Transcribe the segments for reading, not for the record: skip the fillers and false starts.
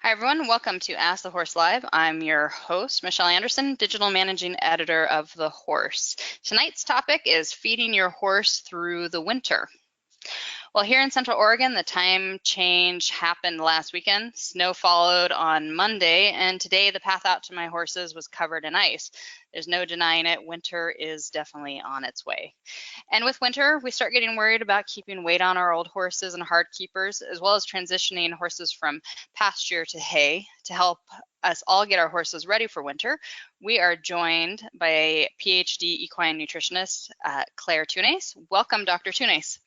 Hi, everyone. Welcome to Ask the Horse Live. I'm your host, Michelle Anderson, Digital Managing Editor of The Horse. Tonight's topic is feeding your horse through the winter. Well, here in Central Oregon, the time change happened last weekend. Snow followed on Monday, and today the path out to my horses was covered in ice. There's no denying it. Winter is definitely on its way. And with winter, we start getting worried about keeping weight on our old horses and hard keepers, as well as transitioning horses from pasture to hay. To help us all get our horses ready for winter, we are joined by a PhD equine nutritionist, Claire Tunes. Welcome, Dr. Tunes.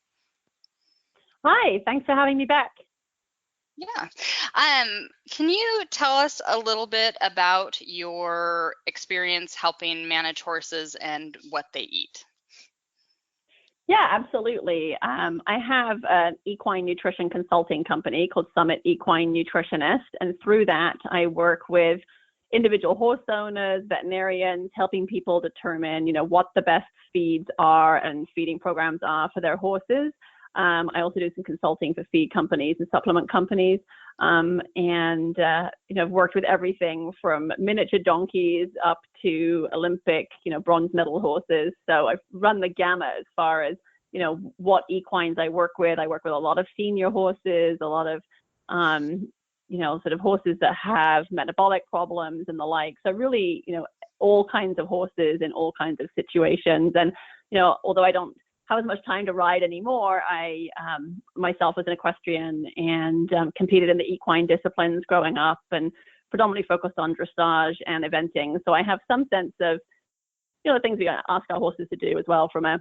Hi, thanks for having me back. Yeah. Can you tell us a little bit about your experience helping manage horses and what they eat? Yeah, absolutely. I have an equine nutrition consulting company called Summit Equine Nutritionist, and through that, I work with individual horse owners, veterinarians, helping people determine, what the best feeds are and feeding programs are for their horses. I also do some consulting for feed companies and supplement companies, and I've worked with everything from miniature donkeys up to Olympic, bronze medal horses. So I've run the gamut as far as, what equines I work with. I work with a lot of senior horses, a lot of, sort of horses that have metabolic problems and the like. So really, all kinds of horses in all kinds of situations. And, although I don't have as much time to ride anymore, I myself was an equestrian and competed in the equine disciplines growing up and predominantly focused on dressage and eventing. So I have some sense of, the things we ask our horses to do as well from a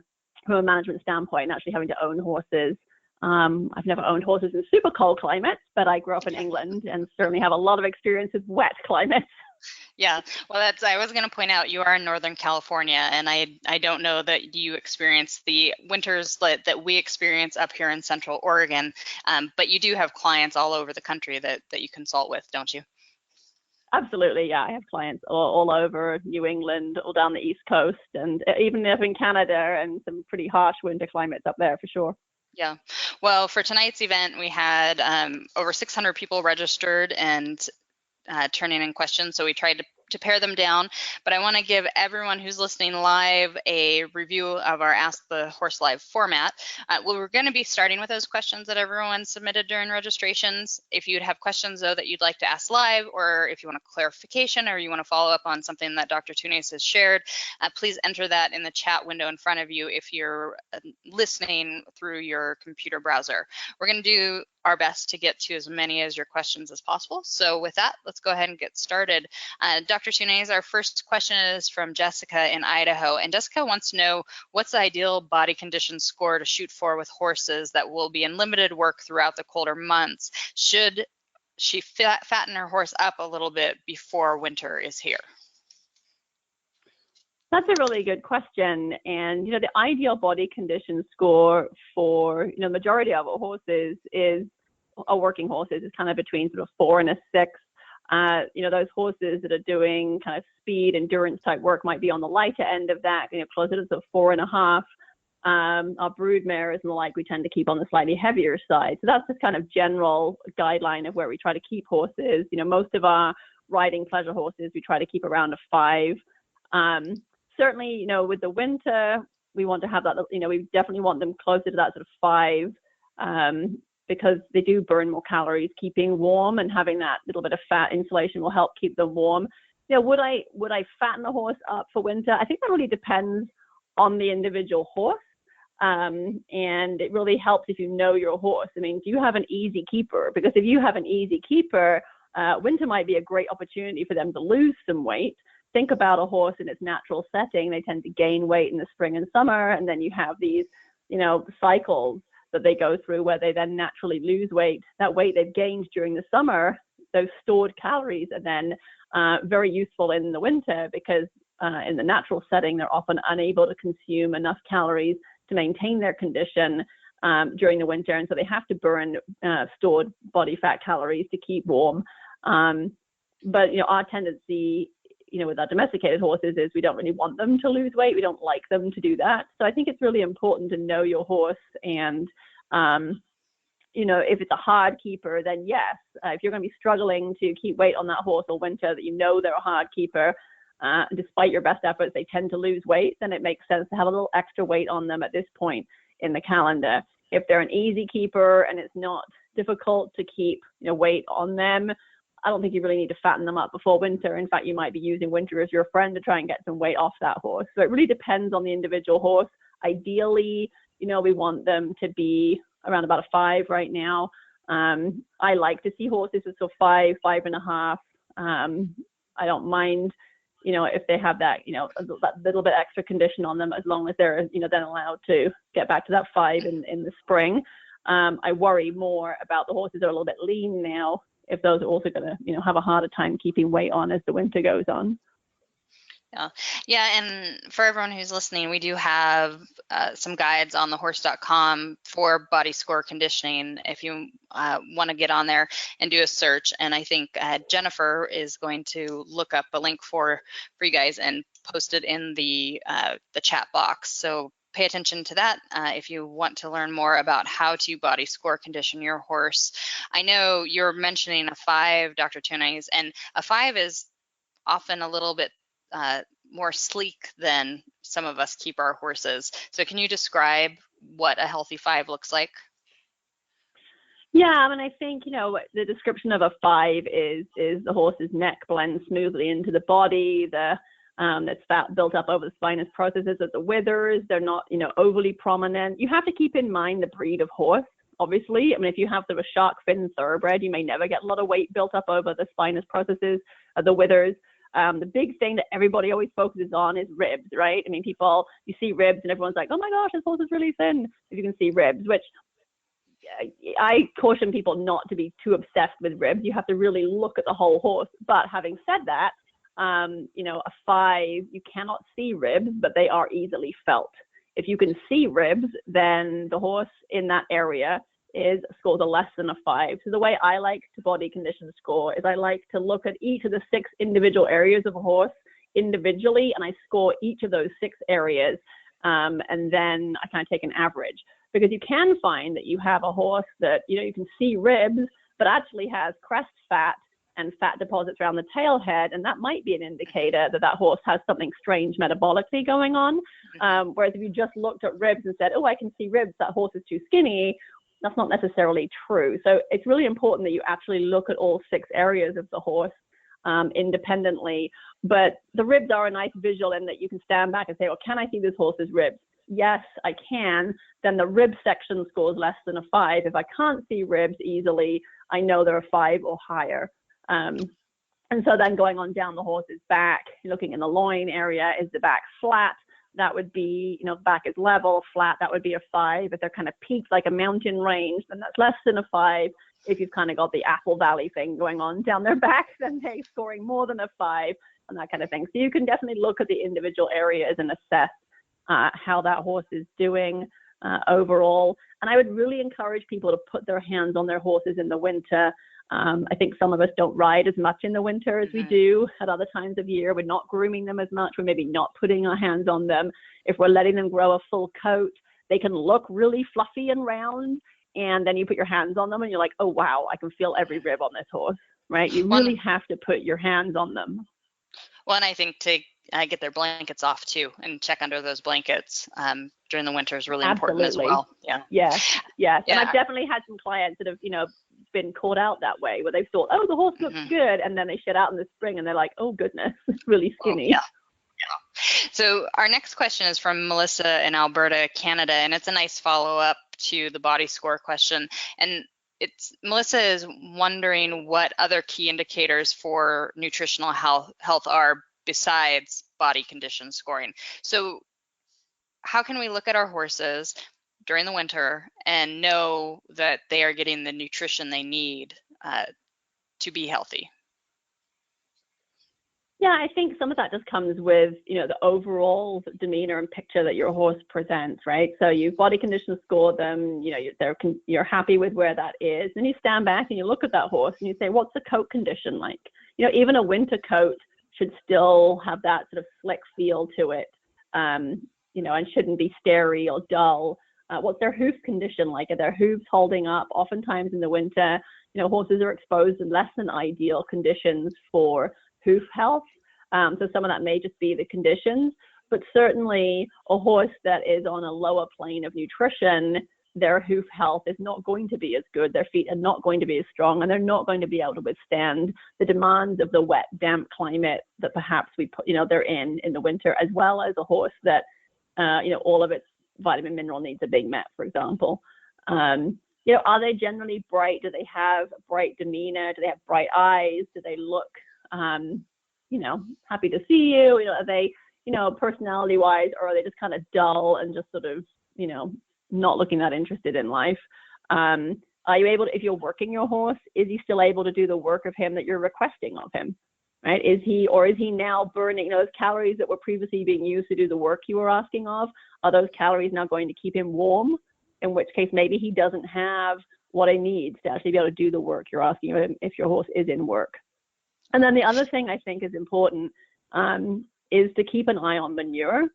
management standpoint, and actually having to own horses. I've never owned horses in super cold climates, but I grew up in England and certainly have a lot of experience with wet climates. Yeah, well, I was going to point out you are in Northern California, and I don't know that you experience the winters that we experience up here in Central Oregon, but you do have clients all over the country that you consult with, don't you? Absolutely, yeah. I have clients all over New England, all down the East Coast, and even up in Canada, and some pretty harsh winter climates up there for sure. Yeah. Well, for tonight's event, we had over 600 people registered and turning in questions, so we tried to pare them down, but I want to give everyone who's listening live a review of our Ask the Horse Live format. Well, we're going to be starting with those questions that everyone submitted during registrations. If you'd have questions, though, that you'd like to ask live, or if you want a clarification or you want to follow up on something that Dr. Tunes has shared, please enter that in the chat window in front of you if you're listening through your computer browser. We're going to do our best to get to as many as your questions as possible. So with that, let's go ahead and get started. Dr. Tunes, our first question is from Jessica in Idaho, and Jessica wants to know what's the ideal body condition score to shoot for with horses that will be in limited work throughout the colder months? Should she fatten her horse up a little bit before winter is here? That's a really good question. And, the ideal body condition score for, the majority of our horses our working horses is kind of between sort of 4 and a 6. Those horses that are doing kind of speed, endurance type work might be on the lighter end of that, closer to sort of 4.5. Our brood mares and the like, we tend to keep on the slightly heavier side. So that's just kind of general guideline of where we try to keep horses. Most of our riding pleasure horses, we try to keep around a 5. Certainly, with the winter, we want to have that, we definitely want them closer to that sort of 5, because they do burn more calories keeping warm, and having that little bit of fat insulation will help keep them warm. Would I fatten the horse up for winter? I think that really depends on the individual horse. And it really helps if you know your horse. I mean, do you have an easy keeper? Because if you have an easy keeper, winter might be a great opportunity for them to lose some weight. Think about a horse in its natural setting. They tend to gain weight in the spring and summer, and then you have these, cycles that they go through where they then naturally lose weight. That weight they've gained during the summer, those stored calories are then very useful in the winter, because in the natural setting, they're often unable to consume enough calories to maintain their condition during the winter. And so they have to burn stored body fat calories to keep warm. But, our tendency, with our domesticated horses is we don't really want them to lose weight. We don't like them to do that. So I think it's really important to know your horse and if it's a hard keeper, then yes. If you're going to be struggling to keep weight on that horse all winter, that they're a hard keeper, despite your best efforts, they tend to lose weight, then it makes sense to have a little extra weight on them at this point in the calendar. If they're an easy keeper and it's not difficult to keep weight on them, I don't think you really need to fatten them up before winter. In fact, you might be using winter as your friend to try and get some weight off that horse. So it really depends on the individual horse. Ideally, we want them to be around about a 5 right now. I like to see horses as 5, 5.5. I don't mind, if they have that, that little bit extra condition on them, as long as they're, then allowed to get back to that 5 in the spring. I worry more about the horses that are a little bit lean now, if those are also going to, have a harder time keeping weight on as the winter goes on. Yeah, and for everyone who's listening, we do have some guides on thehorse.com for body score conditioning if you want to get on there and do a search. And I think Jennifer is going to look up a link for you guys and post it in the chat box. So pay attention to that if you want to learn more about how to body score condition your horse. I know you're mentioning a 5, Dr. Tunis, and a 5 is often a little bit more sleek than some of us keep our horses. So can you describe what a healthy 5 looks like? Yeah, I think, the description of a 5 is the horse's neck blends smoothly into the body, that's fat built up over the spinous processes of the withers. They're not, overly prominent. You have to keep in mind the breed of horse, obviously. If you have sort of a shark fin thoroughbred, you may never get a lot of weight built up over the spinous processes of the withers. The big thing that everybody always focuses on is ribs, right? People, you see ribs and everyone's like, oh my gosh, this horse is really thin if you can see ribs, which I caution people not to be too obsessed with ribs. You have to really look at the whole horse. But having said that, a 5, you cannot see ribs, but they are easily felt. If you can see ribs, then the horse in that area scores a less than a 5. So the way I like to body condition score is I like to look at each of the 6 individual areas of a horse individually, and I score each of those 6 areas, and then I kind of take an average. Because you can find that you have a horse that, you can see ribs, but actually has crest fat and fat deposits around the tail head, and that might be an indicator that that horse has something strange metabolically going on. Whereas if you just looked at ribs and said, oh, I can see ribs, that horse is too skinny, that's not necessarily true. So it's really important that you actually look at all 6 areas of the horse independently. But the ribs are a nice visual in that you can stand back and say, well, can I see this horse's ribs? Yes, I can. Then the rib section scores less than a 5. If I can't see ribs easily, I know they're a 5 or higher. And so then going on down the horse's back, looking in the loin area, is the back flat? That would be, back is level, flat, that would be a 5. If they're kind of peaked like a mountain range, then that's less than a 5. If you've kind of got the Apple Valley thing going on down their back, then they're scoring more than a 5 and that kind of thing. So you can definitely look at the individual areas and assess how that horse is doing overall. And I would really encourage people to put their hands on their horses in the winter. I think some of us don't ride as much in the winter as we do at other times of year. We're not grooming them as much. We're maybe not putting our hands on them. If we're letting them grow a full coat, they can look really fluffy and round. And then you put your hands on them and you're like, oh, wow, I can feel every rib on this horse, right? You really have to put your hands on them. Well, and I think to get their blankets off too and check under those blankets during the winter is really important as well. Yes. And I've definitely had some clients that have, been caught out that way where they've thought, oh, the horse looks good. And then they shed out in the spring and they're like, oh, goodness, it's really skinny. So our next question is from Melissa in Alberta, Canada, and it's a nice follow-up to the body score question. And Melissa is wondering what other key indicators for nutritional health are besides body condition scoring. So how can we look at our horses during the winter and know that they are getting the nutrition they need to be healthy? Yeah, I think some of that just comes with, the overall demeanor and picture that your horse presents, right? So you body condition score them, you're happy with where that is. Then you stand back and you look at that horse and you say, what's the coat condition like? Even a winter coat should still have that sort of slick feel to it, and shouldn't be starey or dull. What's their hoof condition like? Are their hooves holding up? Oftentimes in the winter, horses are exposed in less than ideal conditions for hoof health. So some of that may just be the conditions, but certainly a horse that is on a lower plane of nutrition, their hoof health is not going to be as good. Their feet are not going to be as strong, and they're not going to be able to withstand the demands of the wet, damp climate that perhaps they're in the winter, as well as a horse that, all of its vitamin mineral needs are being met, for example. Are they generally bright? Do they have bright demeanor? Do they have bright eyes? Do they look, happy to see you? Are they, personality-wise, or are they just kind of dull and just sort of, not looking that interested in life? Are you able to, if you're working your horse, is he still able to do the work of him that you're requesting of him? Right? Is he now burning those calories that were previously being used to do the work you were asking of? Are those calories now going to keep him warm? In which case, maybe he doesn't have what he needs to actually be able to do the work you're asking of him if your horse is in work. And then the other thing I think is important is to keep an eye on manure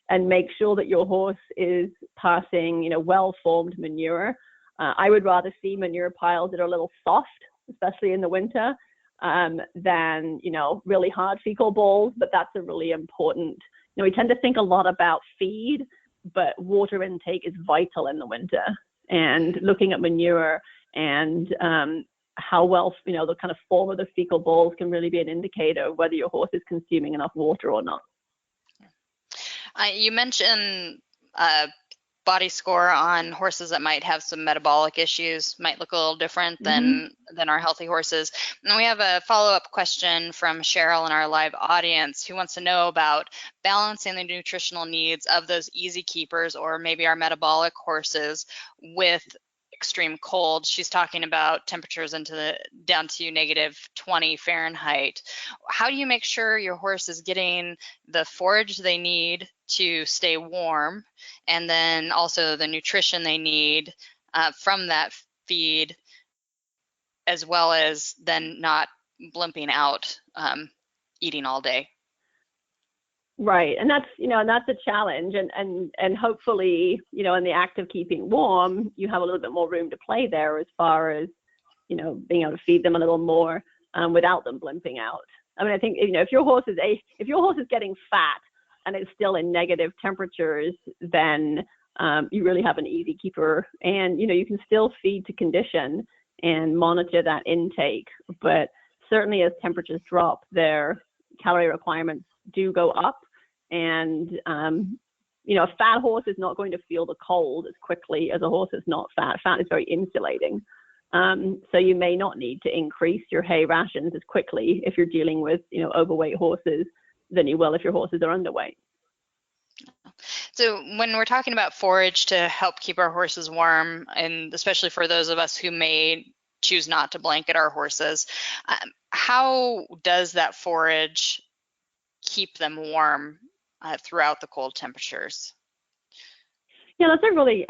and make sure that your horse is passing, well-formed manure. I would rather see manure piles that are a little soft, especially in the winter, than, really hard fecal balls, but that's a really important, we tend to think a lot about feed, but water intake is vital in the winter. And looking at manure and how well, the kind of form of the fecal balls can really be an indicator of whether your horse is consuming enough water or not. You mentioned body score on horses that might have some metabolic issues, might look a little different than our healthy horses. And we have a follow-up question from Cheryl in our live audience who wants to know about balancing the nutritional needs of those easy keepers or maybe our metabolic horses with extreme cold. She's talking about temperatures down to -20 Fahrenheit. How do you make sure your horse is getting the forage they need to stay warm, and then also the nutrition they need from that feed, as well as then not blimping out eating all day? Right, and that's a challenge, and hopefully, in the act of keeping warm, you have a little bit more room to play there as far as, being able to feed them a little more without them blimping out. I mean, I think if your horse is getting fat and it's still in negative temperatures, then you really have an easy keeper, and you can still feed to condition and monitor that intake, but certainly as temperatures drop, their calorie requirements do go up. And a fat horse is not going to feel the cold as quickly as a horse that's not fat. Fat is very insulating. So you may not need to increase your hay rations as quickly if you're dealing with, overweight horses than you will if your horses are underweight. So when we're talking about forage to help keep our horses warm, and especially for those of us who may choose not to blanket our horses, how does that forage keep them warm throughout the cold temperatures? Yeah, that's a really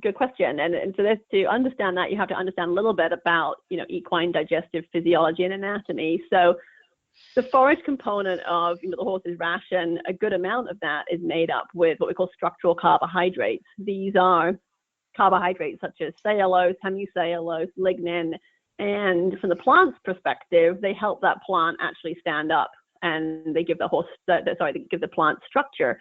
good question. And so to understand that, you have to understand a little bit about, equine digestive physiology and anatomy. So the forage component of the horse's ration, a good amount of that is made up with what we call structural carbohydrates. These are carbohydrates such as cellulose, hemicellulose, lignin, and from the plant's perspective, they help that plant actually stand up, and they give give the plant structure.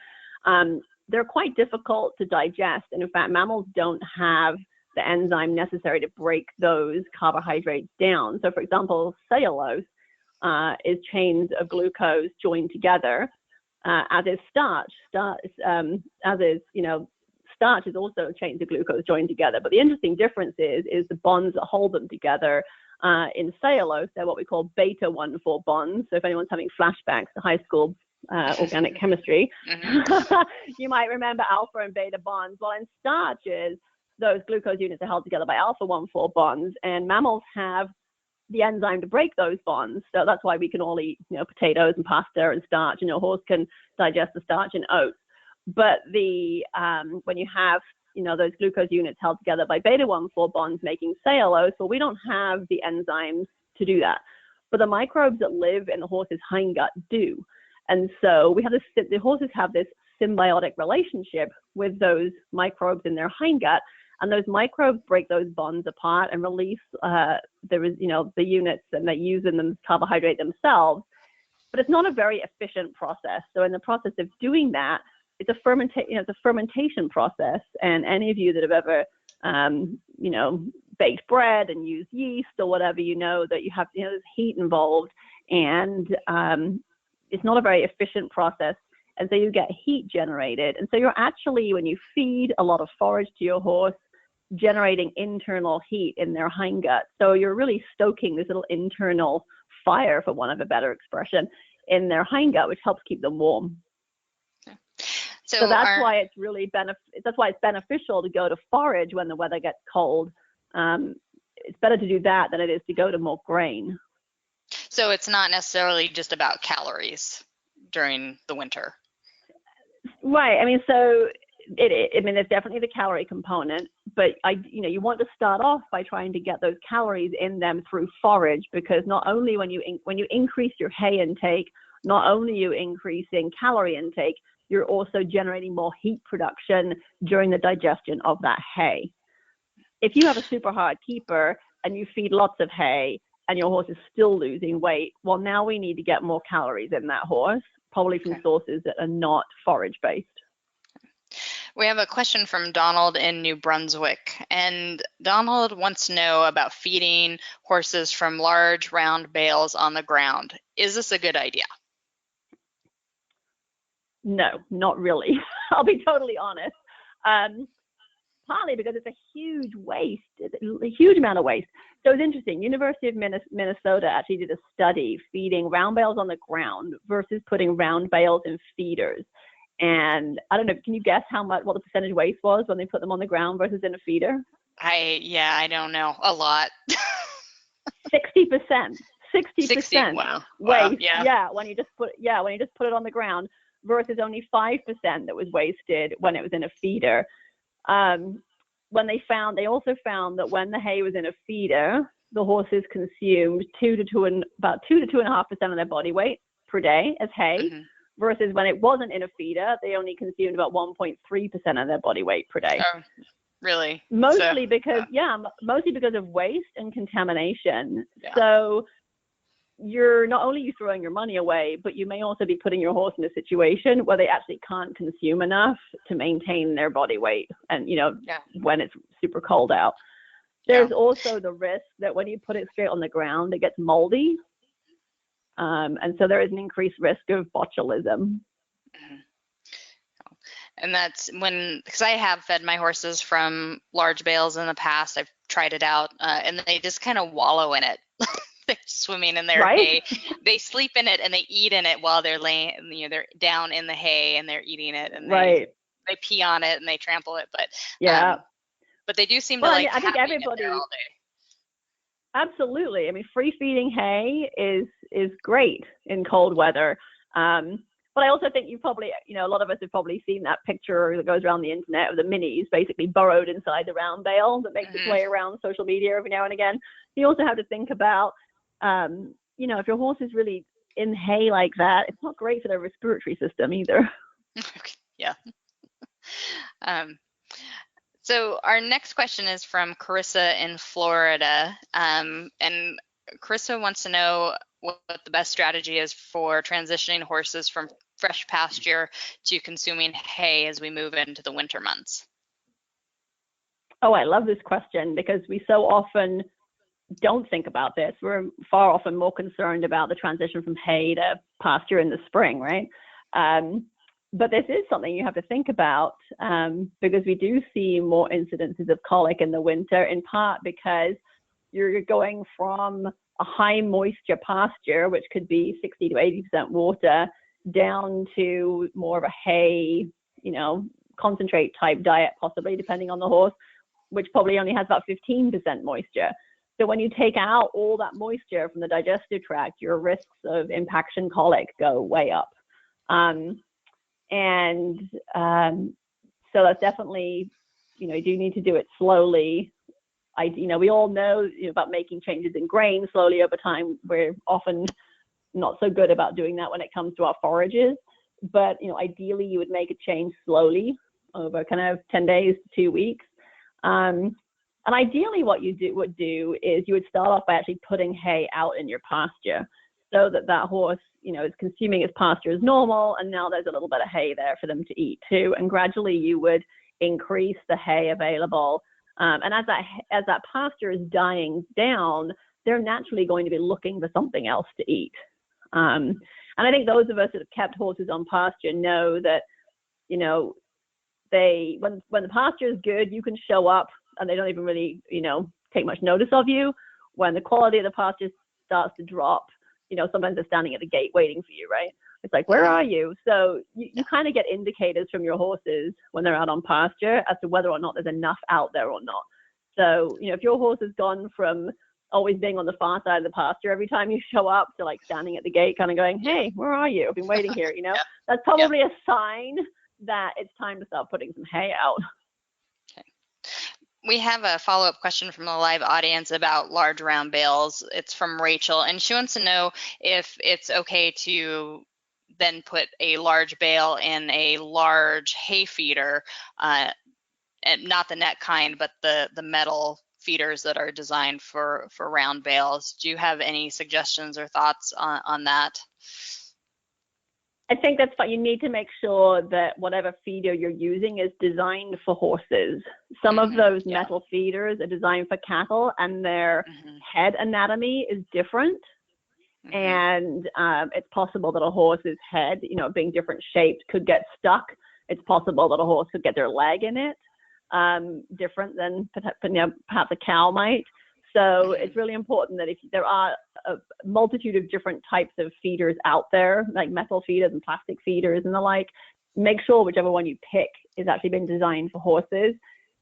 They're quite difficult to digest, and in fact, mammals don't have the enzyme necessary to break those carbohydrates down. So, for example, cellulose is chains of glucose joined together, as is starch. Starch is also chains of glucose joined together. But the interesting difference is the bonds that hold them together. In cellulose, they're what we call beta-1,4 bonds. So if anyone's having flashbacks to high school organic chemistry, you might remember alpha and beta bonds. Well, in starches, those glucose units are held together by alpha-1,4 bonds, and mammals have the enzyme to break those bonds. So that's why we can all eat, potatoes and pasta and starch, and your horse can digest the starch in oats. But when you have those glucose units held together by beta-1,4 bonds making cellulose, well, we don't have the enzymes to do that. But the microbes that live in the horse's hindgut do. And so we have the horses have this symbiotic relationship with those microbes in their hindgut, and those microbes break those bonds apart and release the units and they use in them carbohydrate themselves. But it's not a very efficient process. So in the process of doing that, it's a fermentation process. And any of you that have ever baked bread and used yeast or whatever, that you have there's heat involved, and it's not a very efficient process. And so you get heat generated. And so you're actually, when you feed a lot of forage to your horse, generating internal heat in their hindgut. So you're really stoking this little internal fire, for want of a better expression, in their hindgut, which helps keep them warm. So that's why it's really beneficial to go to forage when the weather gets cold. It's better to do that than it is to go to more grain. So it's not necessarily just about calories during the winter. Right. I mean, so there's definitely the calorie component, but you want to start off by trying to get those calories in them through forage, because not only when you increase your hay intake, not only are you increasing calorie intake, you're also generating more heat production during the digestion of that hay. If you have a super hard keeper and you feed lots of hay and your horse is still losing weight, well, now we need to get more calories in that horse, probably from sources that are not forage based. We have a question from Donald in New Brunswick, and Donald wants to know about feeding horses from large round bales on the ground. Is this a good idea? No, not really. I'll be totally honest. Partly because it's a huge waste, a huge amount of waste. So it's interesting. University of Minnesota actually did a study feeding round bales on the ground versus putting round bales in feeders. And I don't know, can you guess what the percentage waste was when they put them on the ground versus in a feeder? I don't know. A lot. 60%. 60%. Wow. Waste. Yeah. When you just put it on the ground, versus only 5% that was wasted when it was in a feeder. They also found that when the hay was in a feeder, the horses consumed about 2 to 2.5% of their body weight per day as hay, versus when it wasn't in a feeder, they only consumed about 1.3% of their body weight per day. Oh, really? Mostly because of waste and contamination. Yeah. So you're not only throwing your money away, but you may also be putting your horse in a situation where they actually can't consume enough to maintain their body weight. And, when it's super cold out, there's also the risk that when you put it straight on the ground, it gets moldy. And so there is an increased risk of botulism. And that's because I have fed my horses from large bales in the past. I've tried it out, and they just kind of wallow in it. They're swimming in their hay. They sleep in it and they eat in it while they're laying. They're down in the hay and they're eating it, and they pee on it and they trample it. But but they do seem to like. I think everybody. All day. Absolutely. I mean, free feeding hay is great in cold weather. But I also think you probably, a lot of us have probably seen that picture that goes around the internet of the minis basically burrowed inside the round bale that makes its way around social media every now and again. You also have to think about, if your horse is really in hay like that, it's not great for their respiratory system either. Yeah. So our next question is from Carissa in Florida. And Carissa wants to know what the best strategy is for transitioning horses from fresh pasture to consuming hay as we move into the winter months. Oh, I love this question because we so often don't think about this. We're far often more concerned about the transition from hay to pasture in the spring, right? But this is something you have to think about because we do see more incidences of colic in the winter, in part because you're going from a high moisture pasture, which could be 60 to 80% water, down to more of a hay, concentrate type diet, possibly depending on the horse, which probably only has about 15% moisture. So when you take out all that moisture from the digestive tract, your risks of impaction colic go way up. So that's definitely, you do need to do it slowly. We all know about making changes in grain slowly over time. We're often not so good about doing that when it comes to our forages. but ideally you would make a change slowly over kind of 10 days to 2 weeks. And ideally what you would do is you would start off by actually putting hay out in your pasture so that horse, is consuming its pasture as normal, and now there's a little bit of hay there for them to eat too. And gradually you would increase the hay available. And as that pasture is dying down, they're naturally going to be looking for something else to eat. And I think those of us that have kept horses on pasture know that, when the pasture is good, you can show up and they don't even really, take much notice of you. When the quality of the pasture starts to drop, sometimes they're standing at the gate waiting for you, right? It's like, where are you? So you kind of get indicators from your horses when they're out on pasture as to whether or not there's enough out there or not. So, if your horse has gone from always being on the far side of the pasture every time you show up to like standing at the gate kind of going, hey, where are you? I've been waiting here, That's probably a sign that it's time to start putting some hay out. Okay. We have a follow-up question from the live audience about large round bales. It's from Rachel, and she wants to know if it's okay to then put a large bale in a large hay feeder, and not the net kind, but the metal feeders that are designed for round bales. Do you have any suggestions or thoughts on that? I think that's fine. You need to make sure that whatever feeder you're using is designed for horses. Some of those metal feeders are designed for cattle, and their head anatomy is different. And it's possible that a horse's head, being different shaped, could get stuck. It's possible that a horse could get their leg in it, different than perhaps a cow might. So it's really important that if there are a multitude of different types of feeders out there, like metal feeders and plastic feeders and the like, make sure whichever one you pick is actually been designed for horses.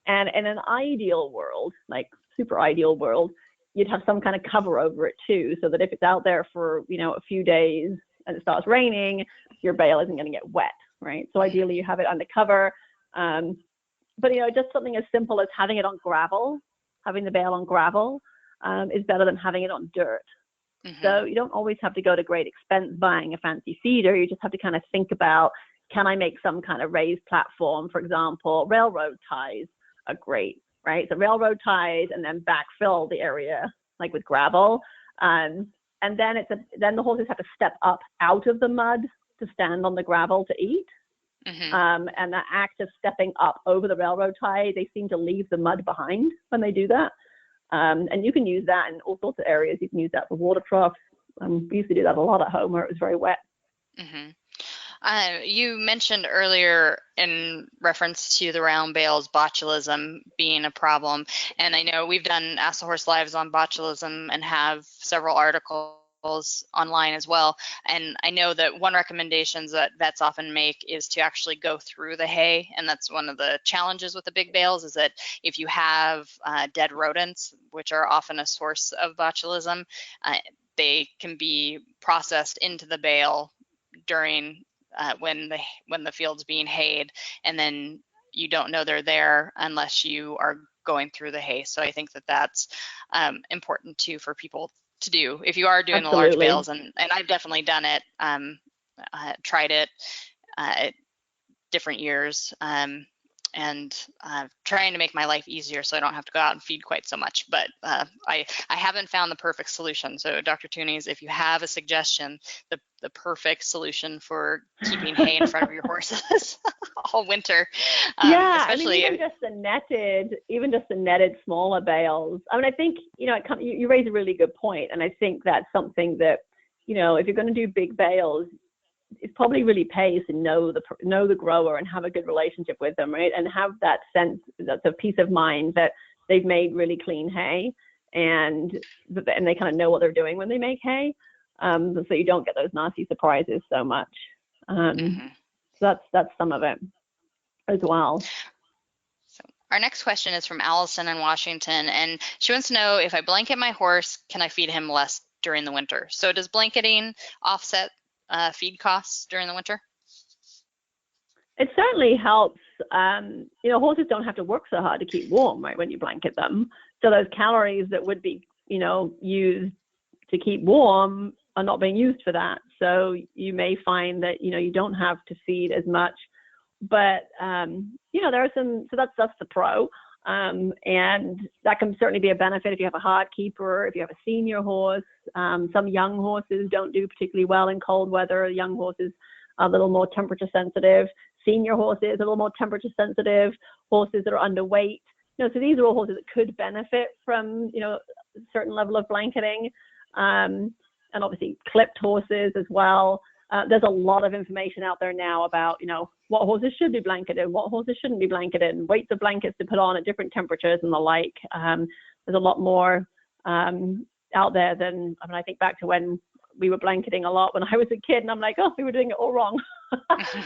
And in an ideal world, like super ideal world, you'd have some kind of cover over it too, so that if it's out there for, a few days and it starts raining, your bale isn't going to get wet, right? So ideally you have it under cover. But, just something as simple as having it on gravel, having the bale on gravel is better than having it on dirt. So you don't always have to go to great expense buying a fancy feeder. You just have to kind of think about, can I make some kind of raised platform? For example, railroad ties are great, right? So railroad ties, and then backfill the area like with gravel. And then then the horses have to step up out of the mud to stand on the gravel to eat. And that act of stepping up over the railroad tie, they seem to leave the mud behind when they do that. And you can use that in all sorts of areas. You can use that for water troughs. We used to do that a lot at home where it was very wet. You mentioned earlier in reference to the round bales, botulism being a problem. And I know we've done Ask the Horse Lives on botulism and have several articles online as well. And I know that one recommendation that vets often make is to actually go through the hay. And that's one of the challenges with the big bales, is that if you have dead rodents, which are often a source of botulism, they can be processed into the bale during when the field's being hayed, and then you don't know they're there unless you are going through the hay. So I think that that's important too for people to do if you are doing the large bales, and I've definitely done it, tried it at different years, and trying to make my life easier so I don't have to go out and feed quite so much. But I haven't found the perfect solution. So Dr. Toonies, if you have a suggestion, the perfect solution for keeping hay in front of your horses all winter. Especially even just the netted smaller bales. I mean, I think, you raise a really good point. And I think that's something that, if you're going to do big bales, it probably really pays to know the grower and have a good relationship with them, right? And have that sense, that's a peace of mind that they've made really clean hay, and they kind of know what they're doing when they make hay, so you don't get those nasty surprises so much. So that's some of it as well. So our next question is from Allison in Washington, and she wants to know, if I blanket my horse, can I feed him less during the winter? So does blanketing offset feed costs during the winter? It certainly helps. Horses don't have to work so hard to keep warm, right, when you blanket them. So those calories that would be, used to keep warm, are not being used for that. So you may find that, you don't have to feed as much. But, there are some, so that's the pro. And that can certainly be a benefit if you have a hard keeper, if you have a senior horse. Some young horses don't do particularly well in cold weather. Young horses are a little more temperature sensitive. Senior horses are a little more temperature sensitive. Horses that are underweight. So these are all horses that could benefit from, a certain level of blanketing. And obviously clipped horses as well. There's a lot of information out there now about, what horses should be blanketed, what horses shouldn't be blanketed, and weights of blankets to put on at different temperatures and the like. There's a lot more out there than, I think back to when we were blanketing a lot when I was a kid, and I'm like, oh, we were doing it all wrong.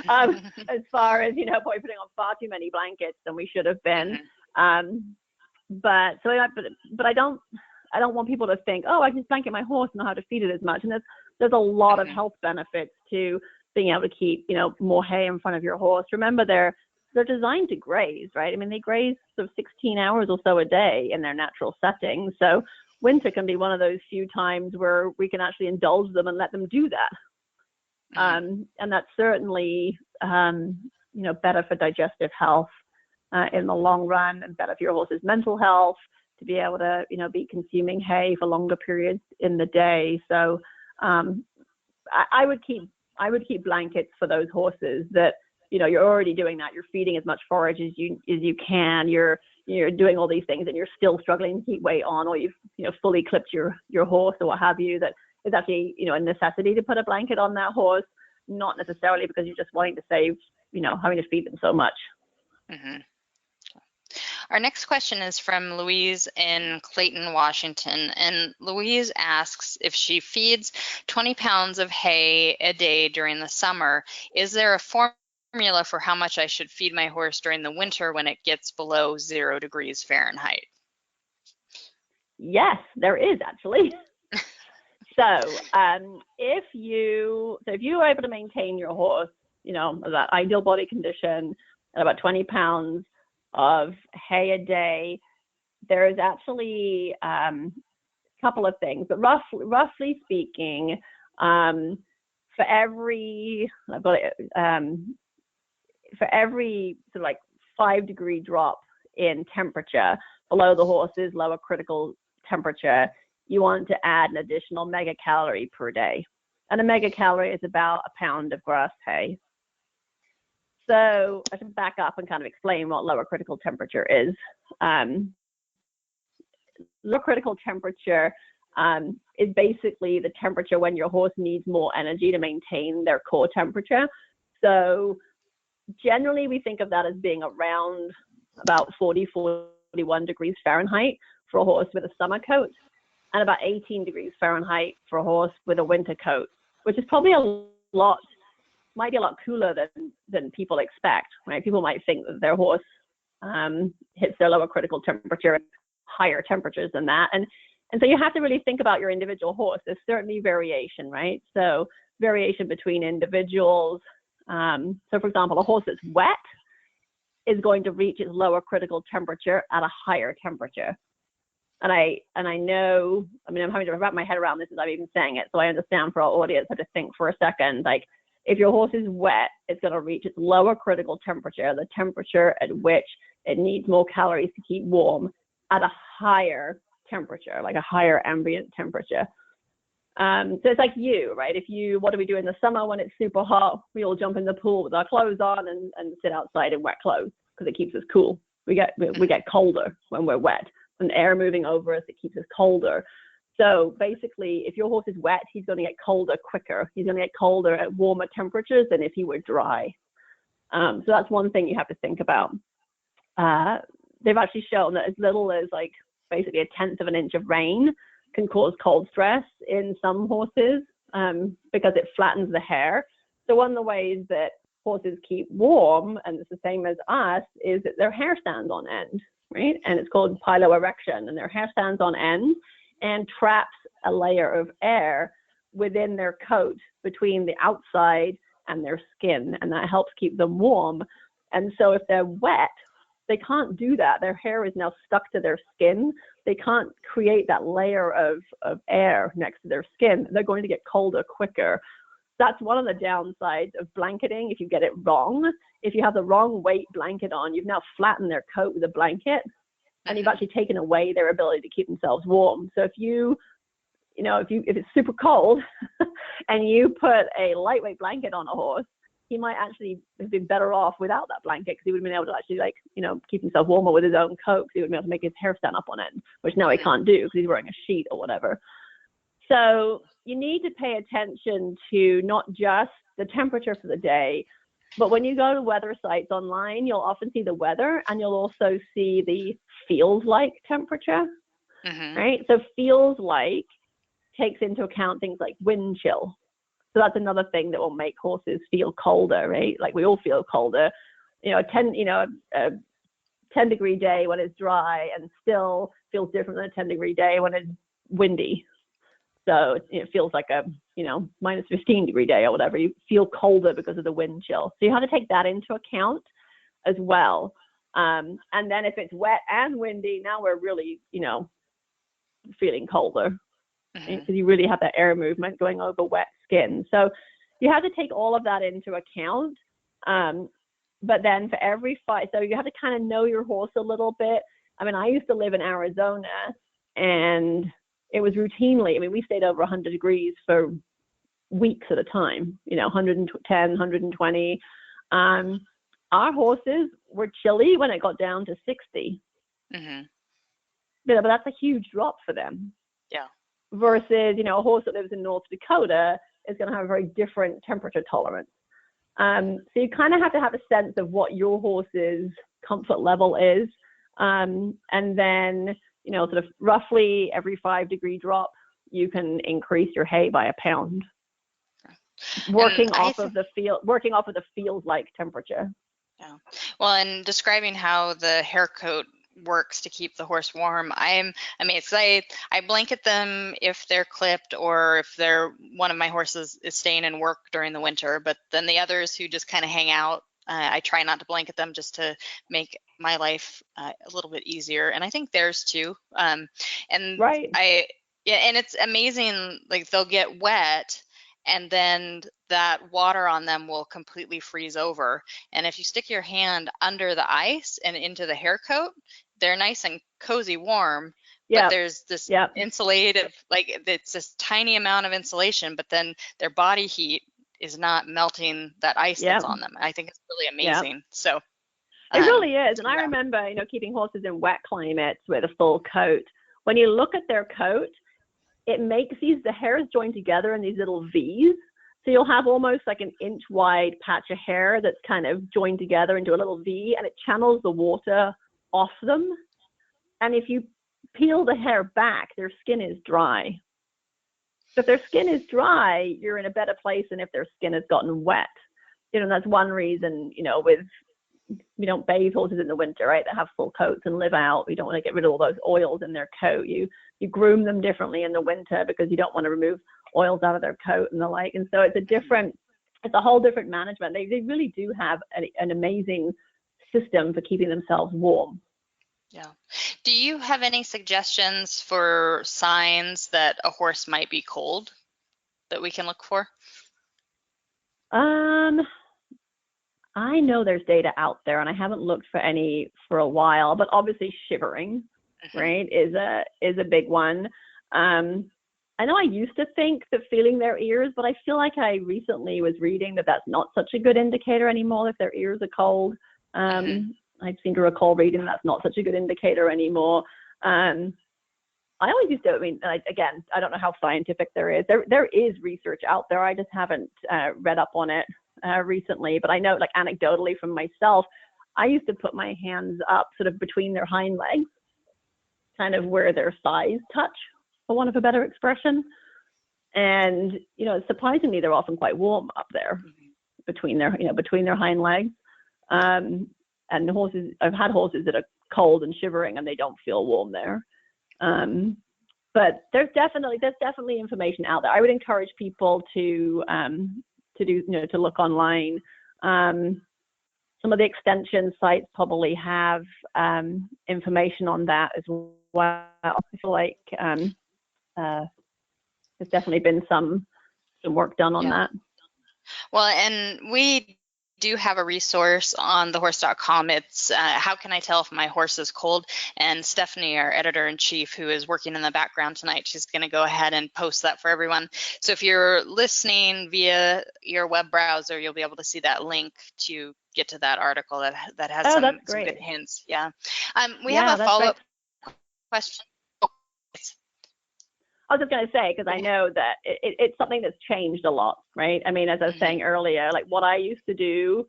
As far as, probably putting on far too many blankets than we should have been. But I don't want people to think, oh, I can just blanket my horse and know how to feed it as much. And there's a lot of health benefits to being able to keep, more hay in front of your horse. Remember, they're designed to graze, right? They graze sort of 16 hours or so a day in their natural setting. So winter can be one of those few times where we can actually indulge them and let them do that. And that's certainly, better for digestive health in the long run, and better for your horse's mental health to be able to, be consuming hay for longer periods in the day. So I would keep blankets for those horses that, you're already doing that. You're feeding as much forage as you can. You're doing all these things and you're still struggling to keep weight on, or you've, fully clipped your horse or what have you, that is actually, a necessity to put a blanket on that horse, not necessarily because you're just wanting to save, having to feed them so much. Our next question is from Louise in Clayton, Washington. And Louise asks, if she feeds 20 pounds of hay a day during the summer, is there a formula for how much I should feed my horse during the winter when it gets below 0 degrees Fahrenheit? Yes, there is actually. So if you are able to maintain your horse, that ideal body condition at about 20 pounds of hay a day, there is actually a couple of things, but roughly speaking, for every sort of like 5-degree drop in temperature below the horse's lower critical temperature, you want to add an additional megacalorie per day. And a megacalorie is about a pound of grass hay. So I should back up and kind of explain what lower critical temperature is. Lower critical temperature is basically the temperature when your horse needs more energy to maintain their core temperature. So generally we think of that as being around about 41 degrees Fahrenheit for a horse with a summer coat, and about 18 degrees Fahrenheit for a horse with a winter coat, which is probably might be a lot cooler than people expect, right? People might think that their horse hits their lower critical temperature at higher temperatures than that. And so you have to really think about your individual horse. There's certainly variation, right? So variation between individuals. So for example, a horse that's wet is going to reach its lower critical temperature at a higher temperature. And I know, I'm having to wrap my head around this as I'm even saying it, so I understand for our audience how to think for a second. Like, if your horse is wet, it's going to reach its lower critical temperature, the temperature at which it needs more calories to keep warm, at a higher temperature, like a higher ambient temperature. So it's like you, right? What do we do in the summer when it's super hot? We all jump in the pool with our clothes on and sit outside in wet clothes because it keeps us cool. We get colder when we're wet. And air moving over us, it keeps us colder. So basically, if your horse is wet, he's going to get colder quicker. He's going to get colder at warmer temperatures than if he were dry. So that's one thing you have to think about. They've actually shown that as little as like basically 1/10 of an inch of rain can cause cold stress in some horses because it flattens the hair. So one of the ways that horses keep warm, and it's the same as us, is that their hair stands on end, right? And it's called piloerection, and their hair stands on end and traps a layer of air within their coat between the outside and their skin, and that helps keep them warm. And so if they're wet, they can't do that. Their hair is now stuck to their skin, they can't create that layer of air next to their skin. They're going to get colder quicker. That's one of the downsides of blanketing if you get it wrong. If you have the wrong weight blanket on, you've now flattened their coat with a blanket, and you've actually taken away their ability to keep themselves warm. So if if it's super cold and you put a lightweight blanket on a horse, he might actually have been better off without that blanket, because he would have been able to actually keep himself warmer with his own coat, because he would be able to make his hair stand up on end, which now he can't do because he's wearing a sheet or whatever. So you need to pay attention to not just the temperature for the day, but when you go to weather sites online, you'll often see the weather, and you'll also see the feels like temperature, right? So feels like takes into account things like wind chill. So that's another thing that will make horses feel colder, right? Like we all feel colder. A 10-degree day when it's dry and still feels different than a 10-degree day when it's windy. So it feels like a minus 15-degree day or whatever. You feel colder because of the wind chill. So you have to take that into account as well. And then if it's wet and windy, now we're really feeling colder, because you really have that air movement going over wet skin. So you have to take all of that into account. But then for every fight, so you have to kind of know your horse a little bit. I mean, I used to live in Arizona, and it was routinely, we stayed over 100 degrees for weeks at a time, 110, 120. Our horses were chilly when it got down to 60. But that's a huge drop for them. Yeah. Versus, a horse that lives in North Dakota is going to have a very different temperature tolerance. So you kind of have to have a sense of what your horse's comfort level is. And then, sort of roughly every 5-degree drop, you can increase your hay by a pound. Working off of the feels like temperature. Yeah. Well, and describing how the hair coat works to keep the horse warm, I'm amazed. I blanket them if they're clipped, or if one of my horses is staying in work during the winter. But then the others who just kind of hang out, I try not to blanket them, just to make my life a little bit easier, and I think theirs too. And right. And it's amazing. Like, they'll get wet, and then that water on them will completely freeze over. And if you stick your hand under the ice and into the hair coat, they're nice and cozy warm, but there's this insulative, it's this tiny amount of insulation, but then their body heat is not melting that ice that's on them. I think it's really amazing. So it really is. And I remember, keeping horses in wet climates with a full coat. When you look at their coat, it makes the hairs join together in these little V's. So you'll have almost like an inch wide patch of hair that's kind of joined together into a little V, and it channels the water off them. And if you peel the hair back, their skin is dry. So if their skin is dry, you're in a better place than if their skin has gotten wet. That's one reason, we don't bathe horses in the winter, right? They have full coats and live out. We don't want to get rid of all those oils in their coat. You groom them differently in the winter, because you don't want to remove oils out of their coat and the like. And so it's a whole different management. They really do have an amazing system for keeping themselves warm. Yeah. Do you have any suggestions for signs that a horse might be cold that we can look for? I know there's data out there, and I haven't looked for any for a while, but obviously shivering, right, is a big one. I know I used to think that feeling their ears, but I feel like I recently was reading that that's not such a good indicator anymore if their ears are cold. I seem to recall reading that's not such a good indicator anymore. I always used to, again, I don't know how scientific there is. There is research out there. I just haven't read up on it recently, but I know, like, anecdotally from myself, I used to put my hands up sort of between their hind legs, kind of where their thighs touch, for want of a better expression. And, surprisingly, they're often quite warm up there between their hind legs. And horses, I've had horses that are cold and shivering and they don't feel warm there. But there's definitely information out there. I would encourage people to look online. Some of the extension sites probably have information on that as well. I feel like there's definitely been some work done on that. Well, and we do have a resource on thehorse.com. It's how can I tell if my horse is cold? And Stephanie, our editor-in-chief, who is working in the background tonight, she's going to go ahead and post that for everyone. So if you're listening via your web browser, you'll be able to see that link to get to that article that has some good hints. Yeah. We have a follow-up question. I was just going to say, because I know that it's something that's changed a lot, right? I mean, as I was saying earlier, like what I used to do,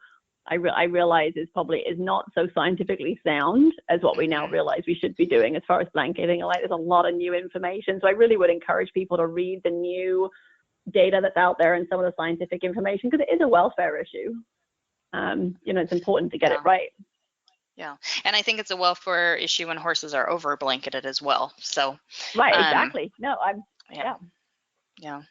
I realize is not so scientifically sound as what we now realize we should be doing as far as blanketing. Like there's a lot of new information. So I really would encourage people to read the new data that's out there and some of the scientific information, because it is a welfare issue. It's important to get it right. Yeah, and I think it's a welfare issue when horses are over blanketed as well. So right, exactly. No, Yeah.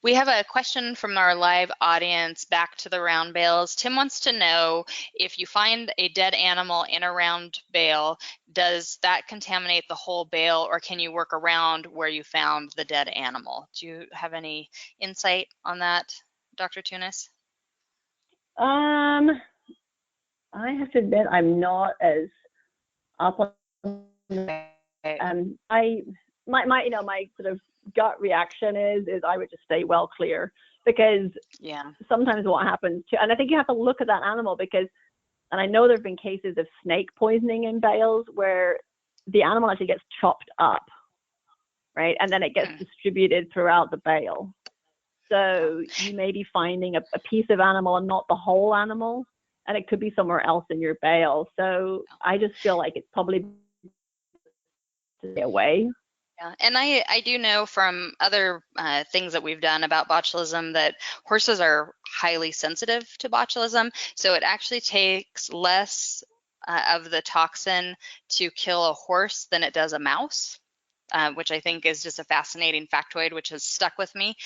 We have a question from our live audience back to the round bales. Tim wants to know, if you find a dead animal in a round bale, does that contaminate the whole bale, or can you work around where you found the dead animal? Do you have any insight on that, Dr. Tunis? I have to admit, I'm not as up on my sort of gut reaction is I would just stay well clear, because sometimes what happens too, and I think you have to look at that animal, because, and I know there have been cases of snake poisoning in bales where the animal actually gets chopped up, right, and then it gets distributed throughout the bale. So you may be finding a piece of animal and not the whole animal, and it could be somewhere else in your bale. So I just feel like it's probably to stay away. Yeah, and I do know from other things that we've done about botulism that horses are highly sensitive to botulism. So it actually takes less of the toxin to kill a horse than it does a mouse. Which I think is just a fascinating factoid, which has stuck with me.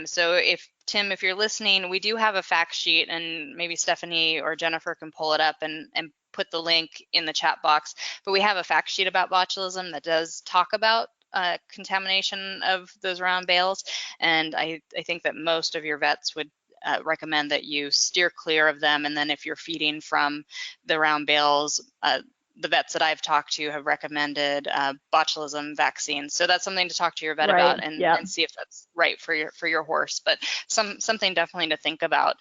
So Tim, if you're listening, we do have a fact sheet, and maybe Stephanie or Jennifer can pull it up and put the link in the chat box. But we have a fact sheet about botulism that does talk about contamination of those round bales, and I think that most of your vets would recommend that you steer clear of them. And then if you're feeding from the round bales, the vets that I've talked to have recommended botulism vaccines. So that's something to talk to your vet about and see if that's right for your horse, but something definitely to think about.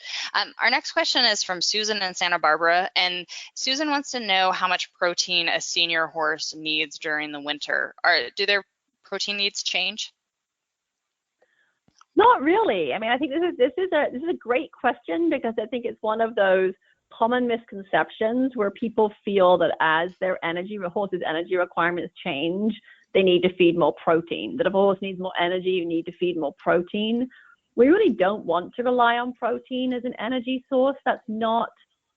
Our next question is from Susan in Santa Barbara, and Susan wants to know how much protein a senior horse needs during the winter. Do their protein needs change? Not really. I mean, I think this is a great question, because I think it's one of those common misconceptions where people feel that as their horse's energy requirements change, they need to feed more protein. That if a horse needs more energy, you need to feed more protein. We really don't want to rely on protein as an energy source. That's not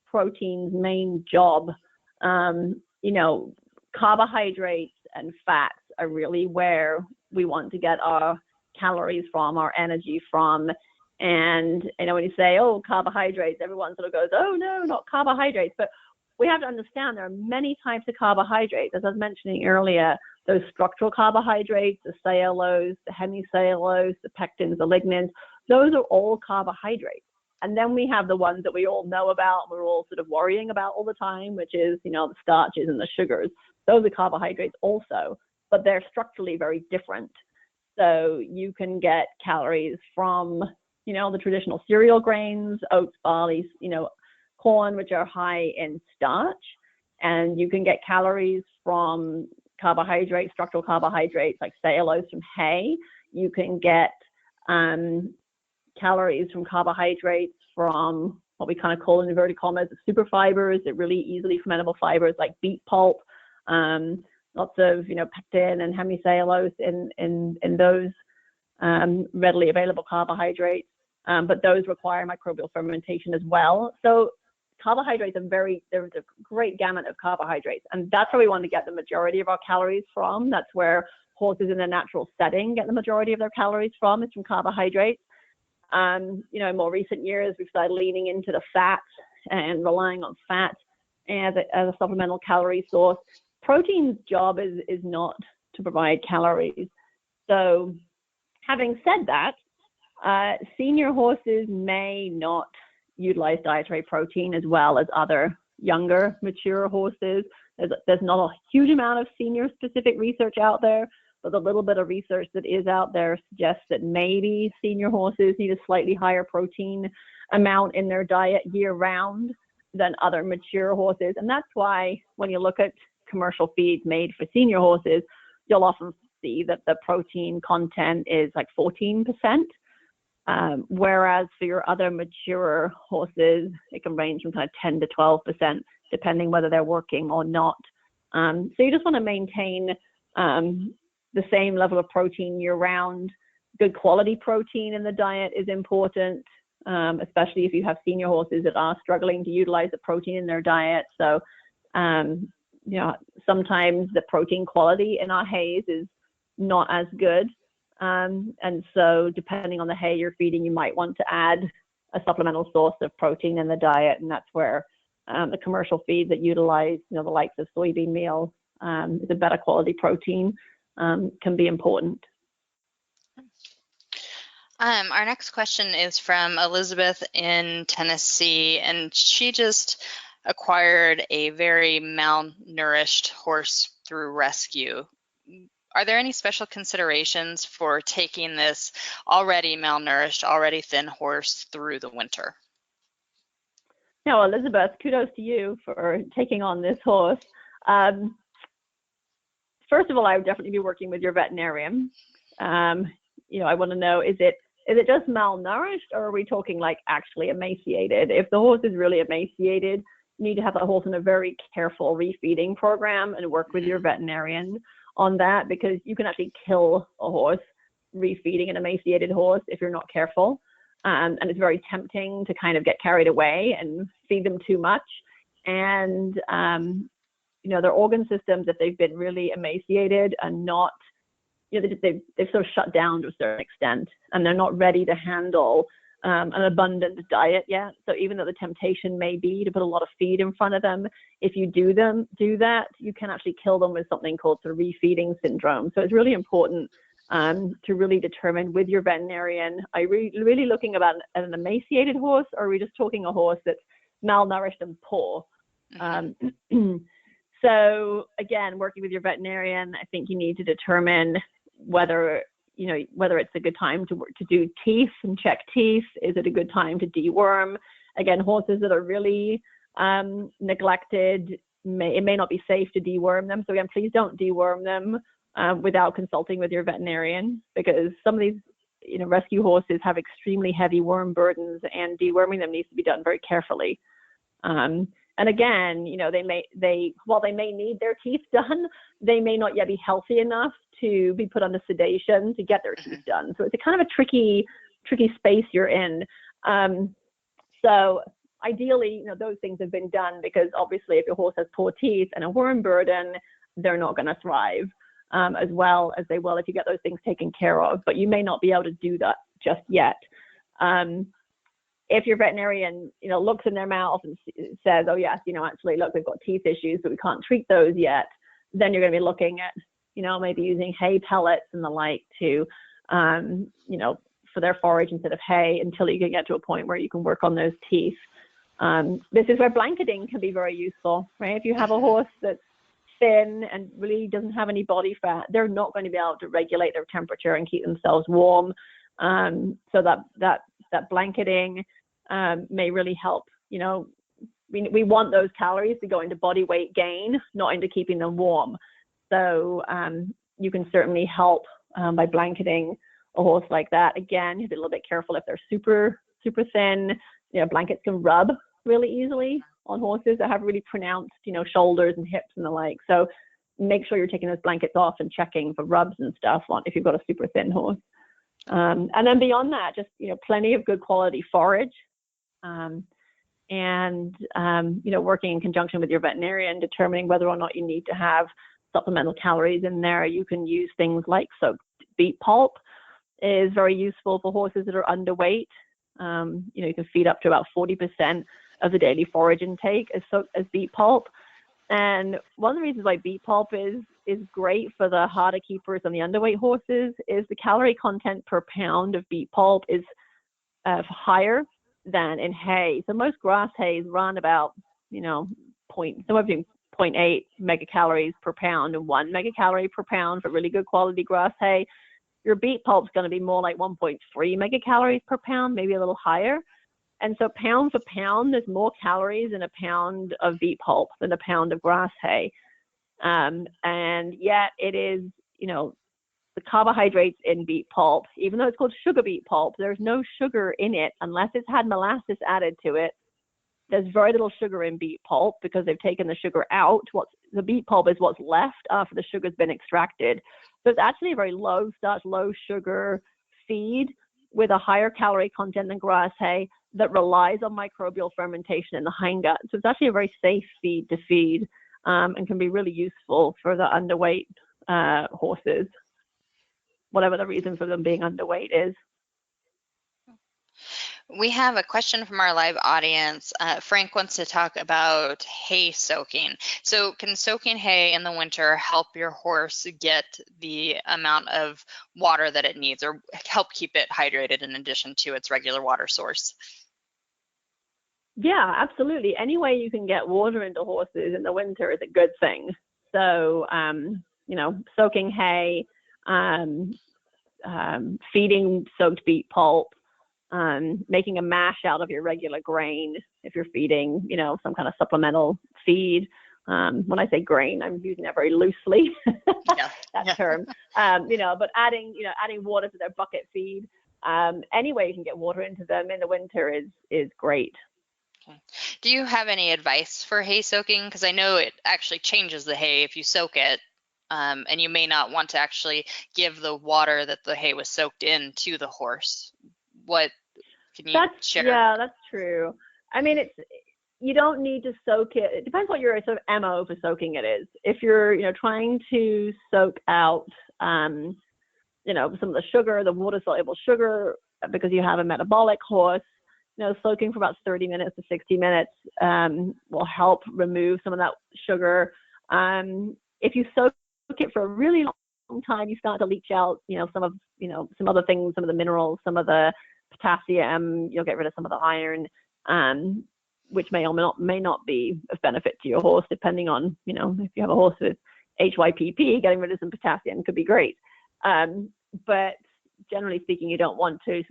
protein's main job. Carbohydrates and fats are really where we want to get our calories from, our energy from. And when you say, oh, carbohydrates, everyone sort of goes, oh no, not carbohydrates. But we have to understand there are many types of carbohydrates. As I was mentioning earlier, those structural carbohydrates, the cellulose, the hemicellulose, the pectins, the lignans, those are all carbohydrates. And then we have the ones that we all know about, we're all sort of worrying about all the time, which is, the starches and the sugars. Those are carbohydrates also, but they're structurally very different. So you can get calories from, the traditional cereal grains, oats, barley, corn, which are high in starch. And you can get calories from carbohydrates, structural carbohydrates like cellulose from hay. You can get calories from carbohydrates from what we kind of call in inverted commas super fibers, they're really easily fermentable fibers like beet pulp. Lots of pectin and hemicellulose in those readily available carbohydrates, but those require microbial fermentation as well. So carbohydrates there's a great gamut of carbohydrates, and that's where we want to get the majority of our calories from. That's where horses in a natural setting get the majority of their calories from, is from carbohydrates. In more recent years, we've started leaning into the fat and relying on fat as a supplemental calorie source. protein's job is not to provide calories. So having said that, senior horses may not utilize dietary protein as well as other younger, mature horses. There's not a huge amount of senior specific research out there, but the little bit of research that is out there suggests that maybe senior horses need a slightly higher protein amount in their diet year round than other mature horses. And that's why when you look at commercial feeds made for senior horses, you'll often see that the protein content is like 14%. Whereas for your other mature horses, it can range from kind of 10 to 12%, depending whether they're working or not. So you just want to maintain the same level of protein year round. Good quality protein in the diet is important, especially if you have senior horses that are struggling to utilize the protein in their diet. So, sometimes the protein quality in our hays is not as good. And so depending on the hay you're feeding, you might want to add a supplemental source of protein in the diet. And that's where the commercial feeds that utilize, the likes of soybean meal, the better quality protein can be important. Our next question is from Elizabeth in Tennessee, and she just acquired a very malnourished horse through rescue. Are there any special considerations for taking this already malnourished, already thin horse through the winter? No, Elizabeth, kudos to you for taking on this horse. First of all, I would definitely be working with your veterinarian. I want to know, is it just malnourished, or are we talking like actually emaciated? If the horse is really emaciated, you need to have that horse in a very careful refeeding program and work with your veterinarian on that, because you can actually kill a horse refeeding an emaciated horse if you're not careful. And it's very tempting to kind of get carried away and feed them too much. And, their organ systems, if they've been really emaciated and not, they've sort of shut down to a certain extent, and they're not ready to handle an abundant diet yet. So even though the temptation may be to put a lot of feed in front of them, if you do that, you can actually kill them with something called sort of refeeding syndrome. So it's really important to really determine with your veterinarian, are you really looking about an emaciated horse, or are we just talking a horse that's malnourished and poor? So again, working with your veterinarian, I think you need to determine whether it's a good time to do teeth and check teeth. Is it a good time to deworm? Again, horses that are really neglected, it may not be safe to deworm them. So again, please don't deworm them without consulting with your veterinarian, because some of these rescue horses have extremely heavy worm burdens, and deworming them needs to be done very carefully. And again, while they may need their teeth done, they may not yet be healthy enough to be put under sedation to get their teeth done. So it's a kind of a tricky space you're in. So ideally, those things have been done, because obviously if your horse has poor teeth and a worm burden, they're not going to thrive as well as they will if you get those things taken care of. But you may not be able to do that just yet. If your veterinarian, looks in their mouth and says, oh yes, actually, look, they've got teeth issues, but we can't treat those yet, then you're going to be looking at, maybe using hay pellets and the like to, for their forage instead of hay, until you can get to a point where you can work on those teeth. This is where blanketing can be very useful, right? If you have a horse that's thin and really doesn't have any body fat, they're not going to be able to regulate their temperature and keep themselves warm. So that blanketing may really help. We want those calories to go into body weight gain, not into keeping them warm. So you can certainly help by blanketing a horse like that. Again, you have to be a little bit careful if they're super, super thin. Blankets can rub really easily on horses that have really pronounced, shoulders and hips and the like. So make sure you're taking those blankets off and checking for rubs and stuff on if you've got a super thin horse. And then beyond that, just, plenty of good quality forage, and working in conjunction with your veterinarian, determining whether or not you need to have supplemental calories in there. You can use things like soaked beet pulp is very useful for horses that are underweight. You can feed up to about 40% of the daily forage intake as beet pulp. And one of the reasons why beet pulp is great for the harder keepers and the underweight horses is the calorie content per pound of beet pulp is higher than in hay. So most grass hays run about, somewhere between zero point 0.8 megacalories per pound and 1 megacalorie per pound for really good quality grass hay. Your beet pulp's going to be more like 1.3 megacalories per pound, maybe a little higher. And so pound for pound, there's more calories in a pound of beet pulp than a pound of grass hay. And yet it is, the carbohydrates in beet pulp, even though it's called sugar beet pulp, there's no sugar in it unless it's had molasses added to it. There's very little sugar in beet pulp because they've taken the sugar out. The beet pulp is what's left after the sugar's been extracted. So it's actually a very low starch, low sugar feed with a higher calorie content than grass hay that relies on microbial fermentation in the hindgut. So it's actually a very safe feed to feed and can be really useful for the underweight horses, whatever the reason for them being underweight is. We have a question from our live audience. Frank wants to talk about hay soaking. So can soaking hay in the winter help your horse get the amount of water that it needs or help keep it hydrated in addition to its regular water source? Yeah, absolutely. Any way you can get water into horses in the winter is a good thing. So, soaking hay, feeding soaked beet pulp, making a mash out of your regular grain if you're feeding, some kind of supplemental feed. When I say grain, I'm using that very loosely, that term. But adding water to their bucket feed. Any way you can get water into them in the winter is great. Okay. Do you have any advice for hay soaking? Because I know it actually changes the hay if you soak it, and you may not want to actually give the water that the hay was soaked in to the horse. What can you share? Yeah, that's true. I mean, you don't need to soak it. It depends what your sort of MO for soaking it is. If you're, trying to soak out, some of the sugar, the water-soluble sugar, because you have a metabolic horse, soaking for about 30 minutes to 60 minutes will help remove some of that sugar. If you soak it for a really long time, you start to leach out, some other things, some of the minerals, some of the potassium. You'll get rid of some of the iron, which may or may not be of benefit to your horse, depending on, if you have a horse with HYPP, getting rid of some potassium could be great. But generally speaking, you don't want to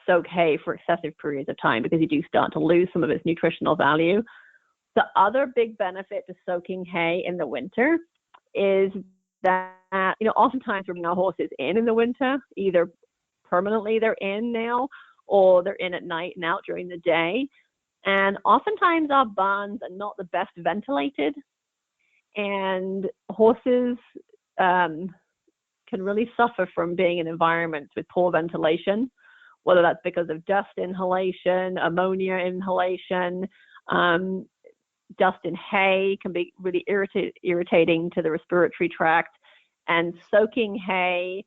soak hay for excessive periods of time because you do start to lose some of its nutritional value. The other big benefit to soaking hay in the winter is that, oftentimes we're bringing our horses in the winter, either permanently they're in now or they're in at night and out during the day. And oftentimes our barns are not the best ventilated, and horses can really suffer from being in environments with poor ventilation, whether that's because of dust inhalation, ammonia inhalation. Dust in hay can be really irritating to the respiratory tract, and soaking hay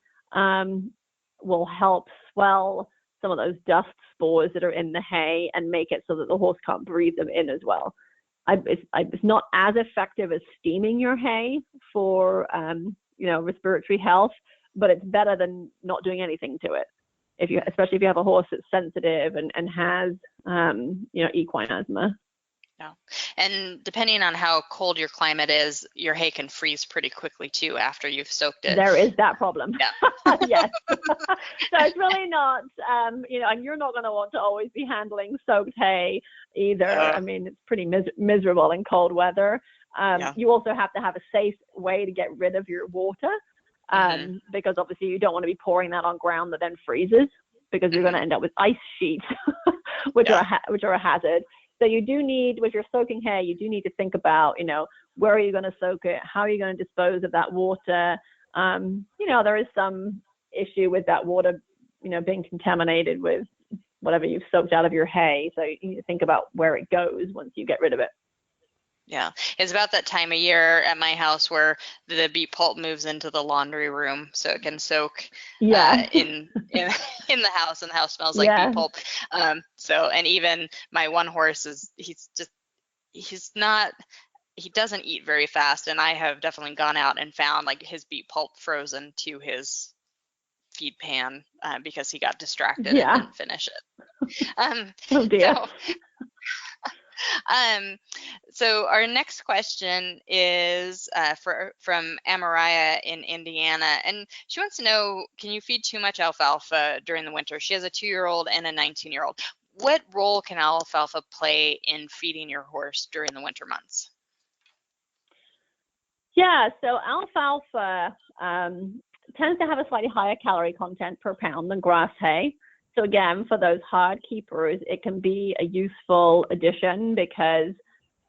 will help swell some of those dust spores that are in the hay and make it so that the horse can't breathe them in as well. It's not as effective as steaming your hay for respiratory health, but it's better than not doing anything to it. Especially if you have a horse that's sensitive and has equine asthma. Yeah. And depending on how cold your climate is, your hay can freeze pretty quickly too after you've soaked it. There is that problem. Yeah. Yes. So it's really not, and you're not going to want to always be handling soaked hay either. I mean, it's pretty miserable in cold weather. You also have to have a safe way to get rid of your water, because obviously you don't want to be pouring that on ground that then freezes, because you're going to end up with ice sheets, which are a hazard. So you do need, with your soaking hay, you do need to think about, where are you going to soak it? How are you going to dispose of that water? There is some issue with that water, being contaminated with whatever you've soaked out of your hay. So you need to think about where it goes once you get rid of it. Yeah, it's about that time of year at my house where the beet pulp moves into the laundry room, so it can soak in the house, and the house smells like beet pulp. And even my one horse he's he doesn't eat very fast, and I have definitely gone out and found like his beet pulp frozen to his feed pan because he got distracted and Yeah. didn't finish it. Oh dear. So our next question is from Amariah in Indiana, and she wants to know, can you feed too much alfalfa during the winter? She has a 2-year-old and a 19-year-old. What role can alfalfa play in feeding your horse during the winter months? Yeah, so alfalfa tends to have a slightly higher calorie content per pound than grass hay. So again, for those hard keepers, it can be a useful addition because,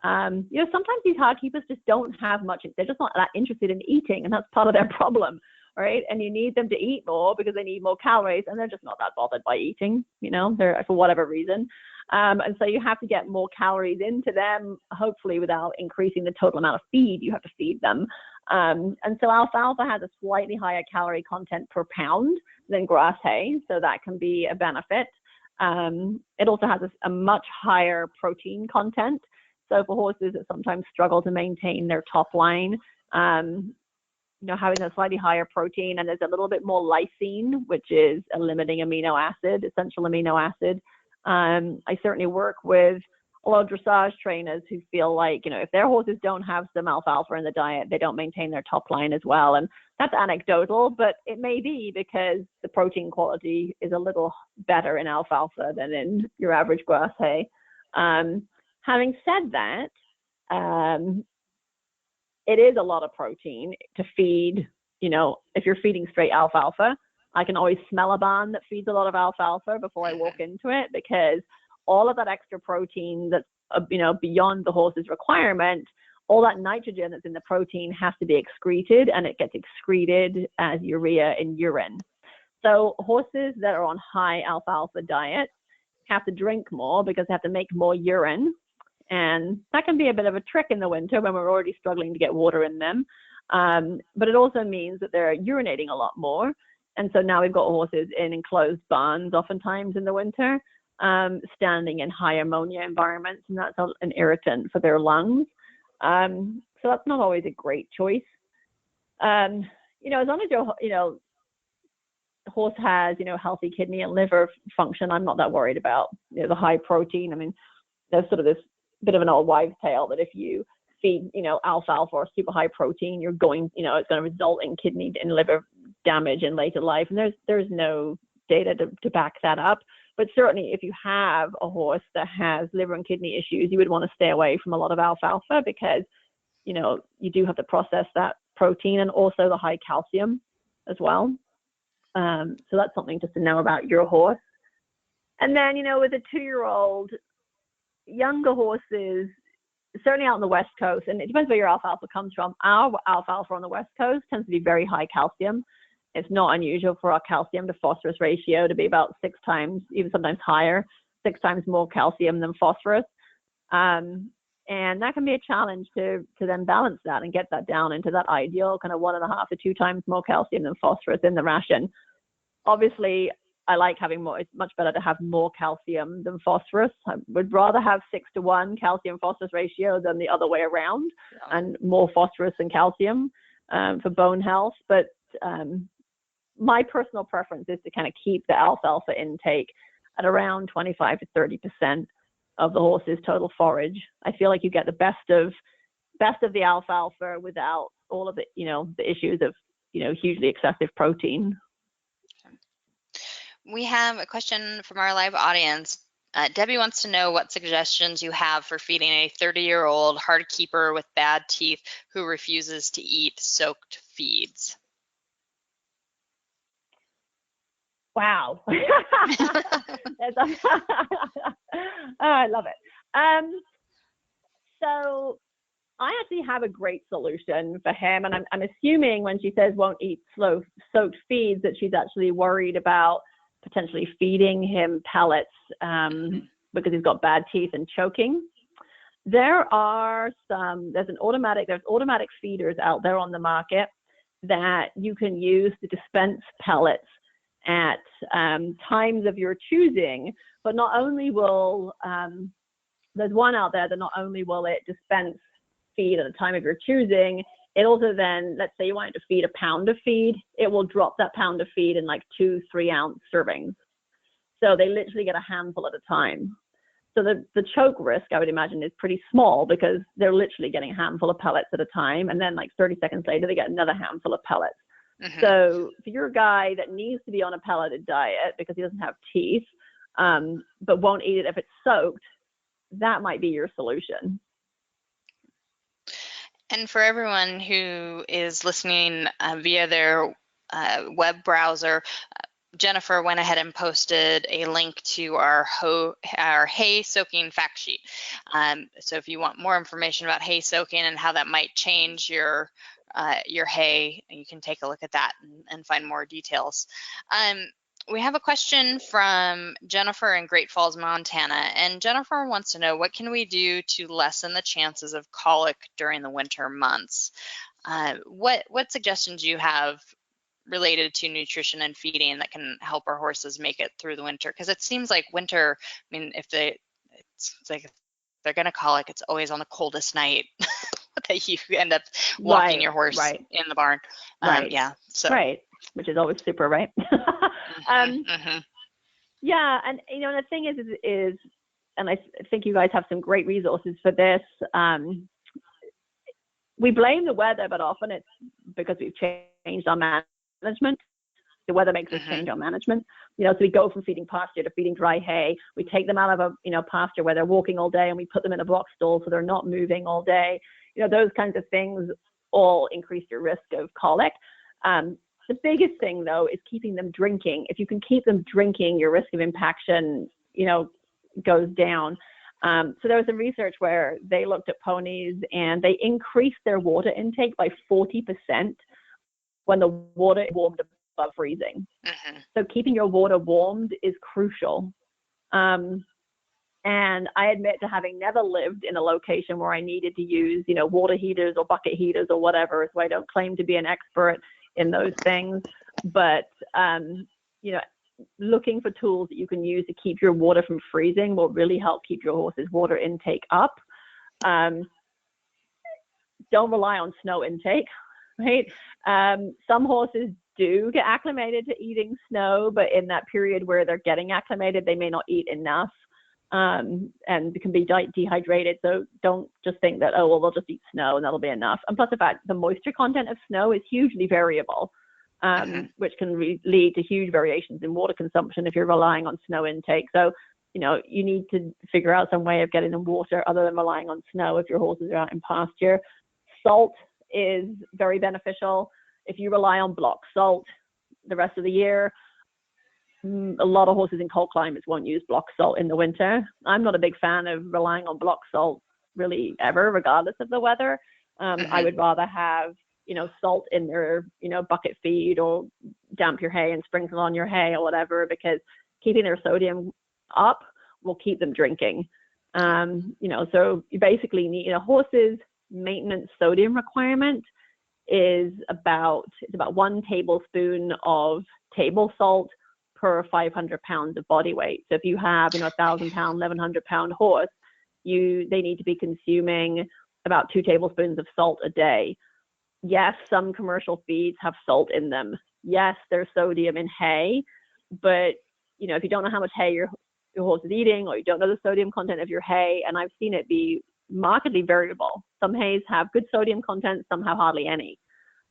sometimes these hard keepers just don't have much. They're just not that interested in eating, and that's part of their problem, right? And you need them to eat more because they need more calories, and they're just not that bothered by eating, they're for whatever reason. And so you have to get more calories into them, hopefully without increasing the total amount of feed you have to feed them. And so alfalfa has a slightly higher calorie content per pound than grass hay, so that can be a benefit. It also has a much higher protein content. So for horses that sometimes struggle to maintain their top line, having a slightly higher protein, and there's a little bit more lysine, which is a limiting amino acid, essential amino acid. I certainly work with a lot of dressage trainers who feel like, if their horses don't have some alfalfa in the diet, they don't maintain their top line as well. And that's anecdotal, but it may be because the protein quality is a little better in alfalfa than in your average grass hay. Having said that, it is a lot of protein to feed, if you're feeding straight alfalfa. I can always smell a barn that feeds a lot of alfalfa before I walk into it, because all of that extra protein that's, beyond the horse's requirement, all that nitrogen that's in the protein has to be excreted, and it gets excreted as urea in urine. So horses that are on high alfalfa diets have to drink more because they have to make more urine. And that can be a bit of a trick in the winter when we're already struggling to get water in them. But it also means that they're urinating a lot more. And so now we've got horses in enclosed barns oftentimes in the winter, standing in high ammonia environments, and that's an irritant for their lungs. So that's not always a great choice. As long as your horse has, healthy kidney and liver function, I'm not that worried about, the high protein. I mean, there's sort of this bit of an old wives' tale that if you feed, alfalfa or super high protein, you're going, it's going to result in kidney and liver damage in later life. And there's no data to back that up. But certainly if you have a horse that has liver and kidney issues, you would want to stay away from a lot of alfalfa because, you do have to process that protein, and also the high calcium as well. So that's something just to know about your horse. And then, with a 2-year-old, younger horses, certainly out on the West Coast, and it depends where your alfalfa comes from. Our alfalfa on the West Coast tends to be very high calcium. It's not unusual for our calcium to phosphorus ratio to be about 6 times, even sometimes higher, 6 times more calcium than phosphorus. And that can be a challenge to then balance that and get that down into that ideal kind of 1.5 to 2 times more calcium than phosphorus in the ration. Obviously, I like having more. It's much better to have more calcium than phosphorus. I would rather have 6-to-1 calcium phosphorus ratio than the other way around, and more phosphorus than calcium for bone health. But my personal preference is to kind of keep the alfalfa intake at around 25 to 30% of the horse's total forage. I feel like you get the best of the alfalfa without all of the, the issues of, hugely excessive protein. We have a question from our live audience. Debbie wants to know what suggestions you have for feeding a 30-year-old hard keeper with bad teeth who refuses to eat soaked feeds. Wow. I love it. So I actually have a great solution for him. And I'm assuming when she says won't eat soaked feeds that she's actually worried about potentially feeding him pellets because he's got bad teeth and choking. There's automatic feeders out there on the market that you can use to dispense pellets at times of your choosing, but not only will there's one out there that not only will it dispense feed at a time of your choosing, it also then, let's say you wanted to feed a pound of feed, it will drop that pound of feed in like 2-3 ounce servings. So they literally get a handful at a time. So the choke risk, I would imagine, is pretty small because they're literally getting a handful of pellets at a time. And then like 30 seconds later, they get another handful of pellets. Mm-hmm. So if you're a guy that needs to be on a pelleted diet because he doesn't have teeth, but won't eat it if it's soaked, that might be your solution. And for everyone who is listening via their web browser, Jennifer went ahead and posted a link to our hay soaking fact sheet. So if you want more information about hay soaking and how that might change your hay, you can take a look at that and find more details. We have a question from Jennifer in Great Falls, Montana, and Jennifer wants to know, what can we do to lessen the chances of colic during the winter months? What suggestions do you have related to nutrition and feeding that can help our horses make it through the winter? Because it seems like winter, I mean, it's like if they're going to colic, it's always on the coldest night that you end up walking your horse in the barn. Yeah. So. Right. Which is always super, right? Yeah. And, you know, the thing is, and I think you guys have some great resources for this. We blame the weather, but often it's because we've changed our management. The weather makes us change our management. You know, so we go from feeding pasture to feeding dry hay. We take them out of a pasture where they're walking all day and we put them in a box stall so they're not moving all day. You know, those kinds of things all increase your risk of colic. The biggest thing though is keeping them drinking. If you can keep them drinking, your risk of impaction, goes down. So there was some research where they looked at ponies and they increased their water intake by 40% when the water warmed above freezing. So keeping your water warmed is crucial. And I admit to having never lived in a location where I needed to use, water heaters or bucket heaters or whatever. So I don't claim to be an expert in those things, but, looking for tools that you can use to keep your water from freezing will really help keep your horse's water intake up. Don't rely on snow intake, right? Some horses do get acclimated to eating snow, but in that period where they're getting acclimated, they may not eat enough and can be dehydrated. So don't just think that, oh, well, they'll just eat snow and that'll be enough. And plus the fact the moisture content of snow is hugely variable. Which can lead to huge variations in water consumption if you're relying on snow intake. So, you need to figure out some way of getting them water other than relying on snow if your horses are out in pasture. Salt is very beneficial. If you rely on block salt the rest of the year, a lot of horses in cold climates won't use block salt in the winter. I'm not a big fan of relying on block salt really ever, regardless of the weather. I would rather have salt in their, bucket feed or damp your hay and sprinkle on your hay or whatever, because keeping their sodium up will keep them drinking. So you basically need, horses' maintenance sodium requirement is about 1 tablespoon of table salt per 500 pounds of body weight. So if you have, 1,000 pound, 1,100 pound horse, they need to be consuming about 2 tablespoons of salt a day. Yes, some commercial feeds have salt in them. Yes, there's sodium in hay, but if you don't know how much hay your horse is eating, or you don't know the sodium content of your hay, and I've seen it be markedly variable. Some hays have good sodium content, some have hardly any.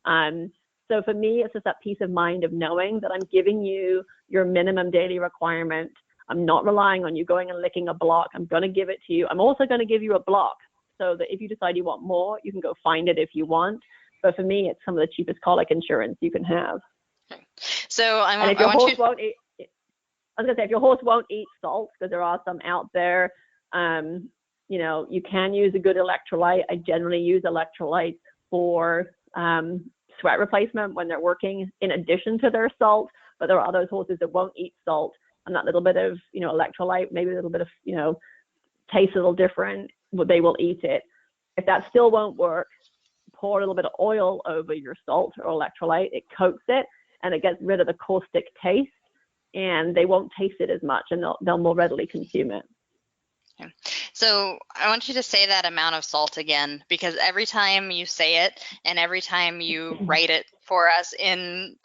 So for me, it's just that peace of mind of knowing that I'm giving you your minimum daily requirement. I'm not relying on you going and licking a block. I'm going to give it to you. I'm also going to give you a block so that if you decide you want more, you can go find it if you want. But for me, it's some of the cheapest colic insurance you can have. So if your horse won't eat salt, because there are some out there, you can use a good electrolyte. I generally use electrolytes for sweat replacement when they're working in addition to their salt. But there are those horses that won't eat salt, and that little bit of electrolyte, maybe a little bit of tastes a little different, they will eat it. If that still won't work, pour a little bit of oil over your salt or electrolyte. It coats it and it gets rid of the caustic taste, and they won't taste it as much, and they'll more readily consume it. Okay. So I want you to say that amount of salt again, because every time you say it and every time you write it for us in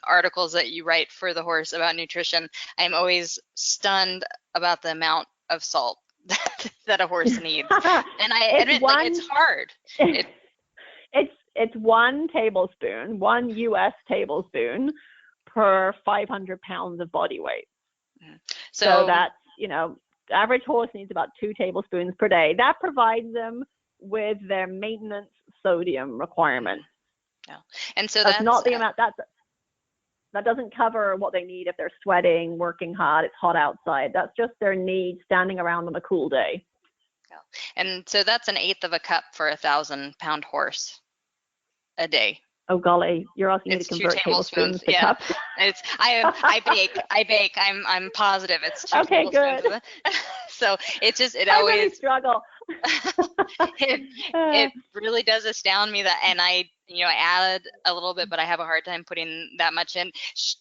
articles that you write for the horse about nutrition, I'm always stunned about the amount of salt that a horse needs. And I admit, like, it's hard. It's 1 tablespoon, 1 U.S. tablespoon per 500 pounds of body weight. So that's, the average horse needs about 2 tablespoons per day. That provides them with their maintenance sodium requirement. Yeah. And so that's not the amount that doesn't cover what they need if they're sweating, working hard, it's hot outside. That's just their need standing around on a cool day. Yeah. And so that's 1/8 of a cup for a 1,000-pound horse a day. Oh golly, you're asking me to convert 2 tablespoons to yeah. cups? I bake. I'm positive it's 2 okay, tablespoons. Good. So it's just, it I always really struggle. it really does astound me that, and I added a little bit, but I have a hard time putting that much in.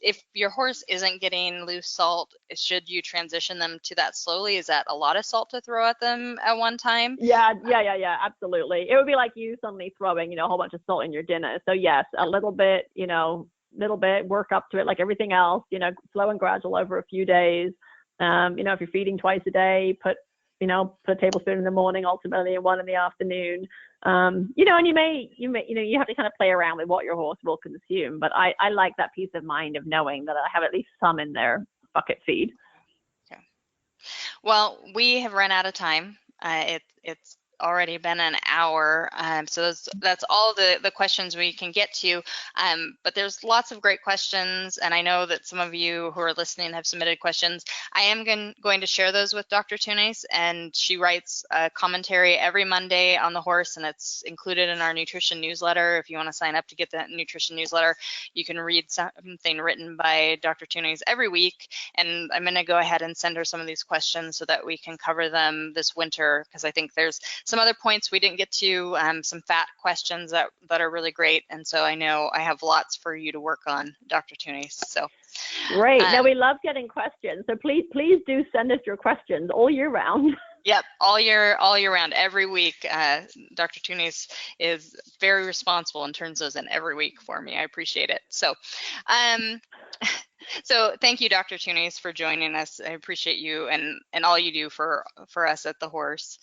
If your horse isn't getting loose salt, should you transition them to that slowly? Is that a lot of salt to throw at them at one time? Yeah, absolutely. It would be like you suddenly throwing, a whole bunch of salt in your dinner. So yes, a little bit, work up to it like everything else, slow and gradual over a few days. If you're feeding twice a day, put a tablespoon in the morning, ultimately, and 1 in the afternoon. And you have to kind of play around with what your horse will consume. But I like that peace of mind of knowing that I have at least some in their bucket feed. Okay. Well, we have run out of time. It's already been an hour, so that's all the questions we can get to, but there's lots of great questions, and I know that some of you who are listening have submitted questions. I am going to share those with Dr. Tunis, and she writes a commentary every Monday on the horse, and it's included in our nutrition newsletter. If you want to sign up to get that nutrition newsletter, you can read something written by Dr. Tunis every week, and I'm going to go ahead and send her some of these questions so that we can cover them this winter, because I think there's some other points we didn't get to, some fat questions that are really great, and so I know I have lots for you to work on, Dr. Tunis. So great. Now we love getting questions, so please do send us your questions all year round. Yep, all year round, every week. Dr. Tunis is very responsible and turns those in every week for me. I appreciate it. So, so thank you, Dr. Tunis, for joining us. I appreciate you and all you do for us at the horse.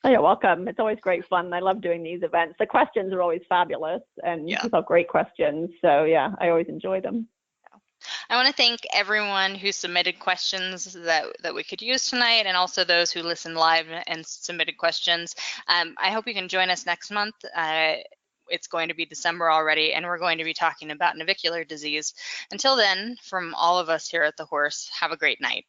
Oh, you're welcome. It's always great fun. I love doing these events. The questions are always fabulous, and people have great questions. So yeah, I always enjoy them. I want to thank everyone who submitted questions that we could use tonight, and also those who listened live and submitted questions. I hope you can join us next month. It's going to be December already, and we're going to be talking about navicular disease. Until then, from all of us here at the Horse, have a great night.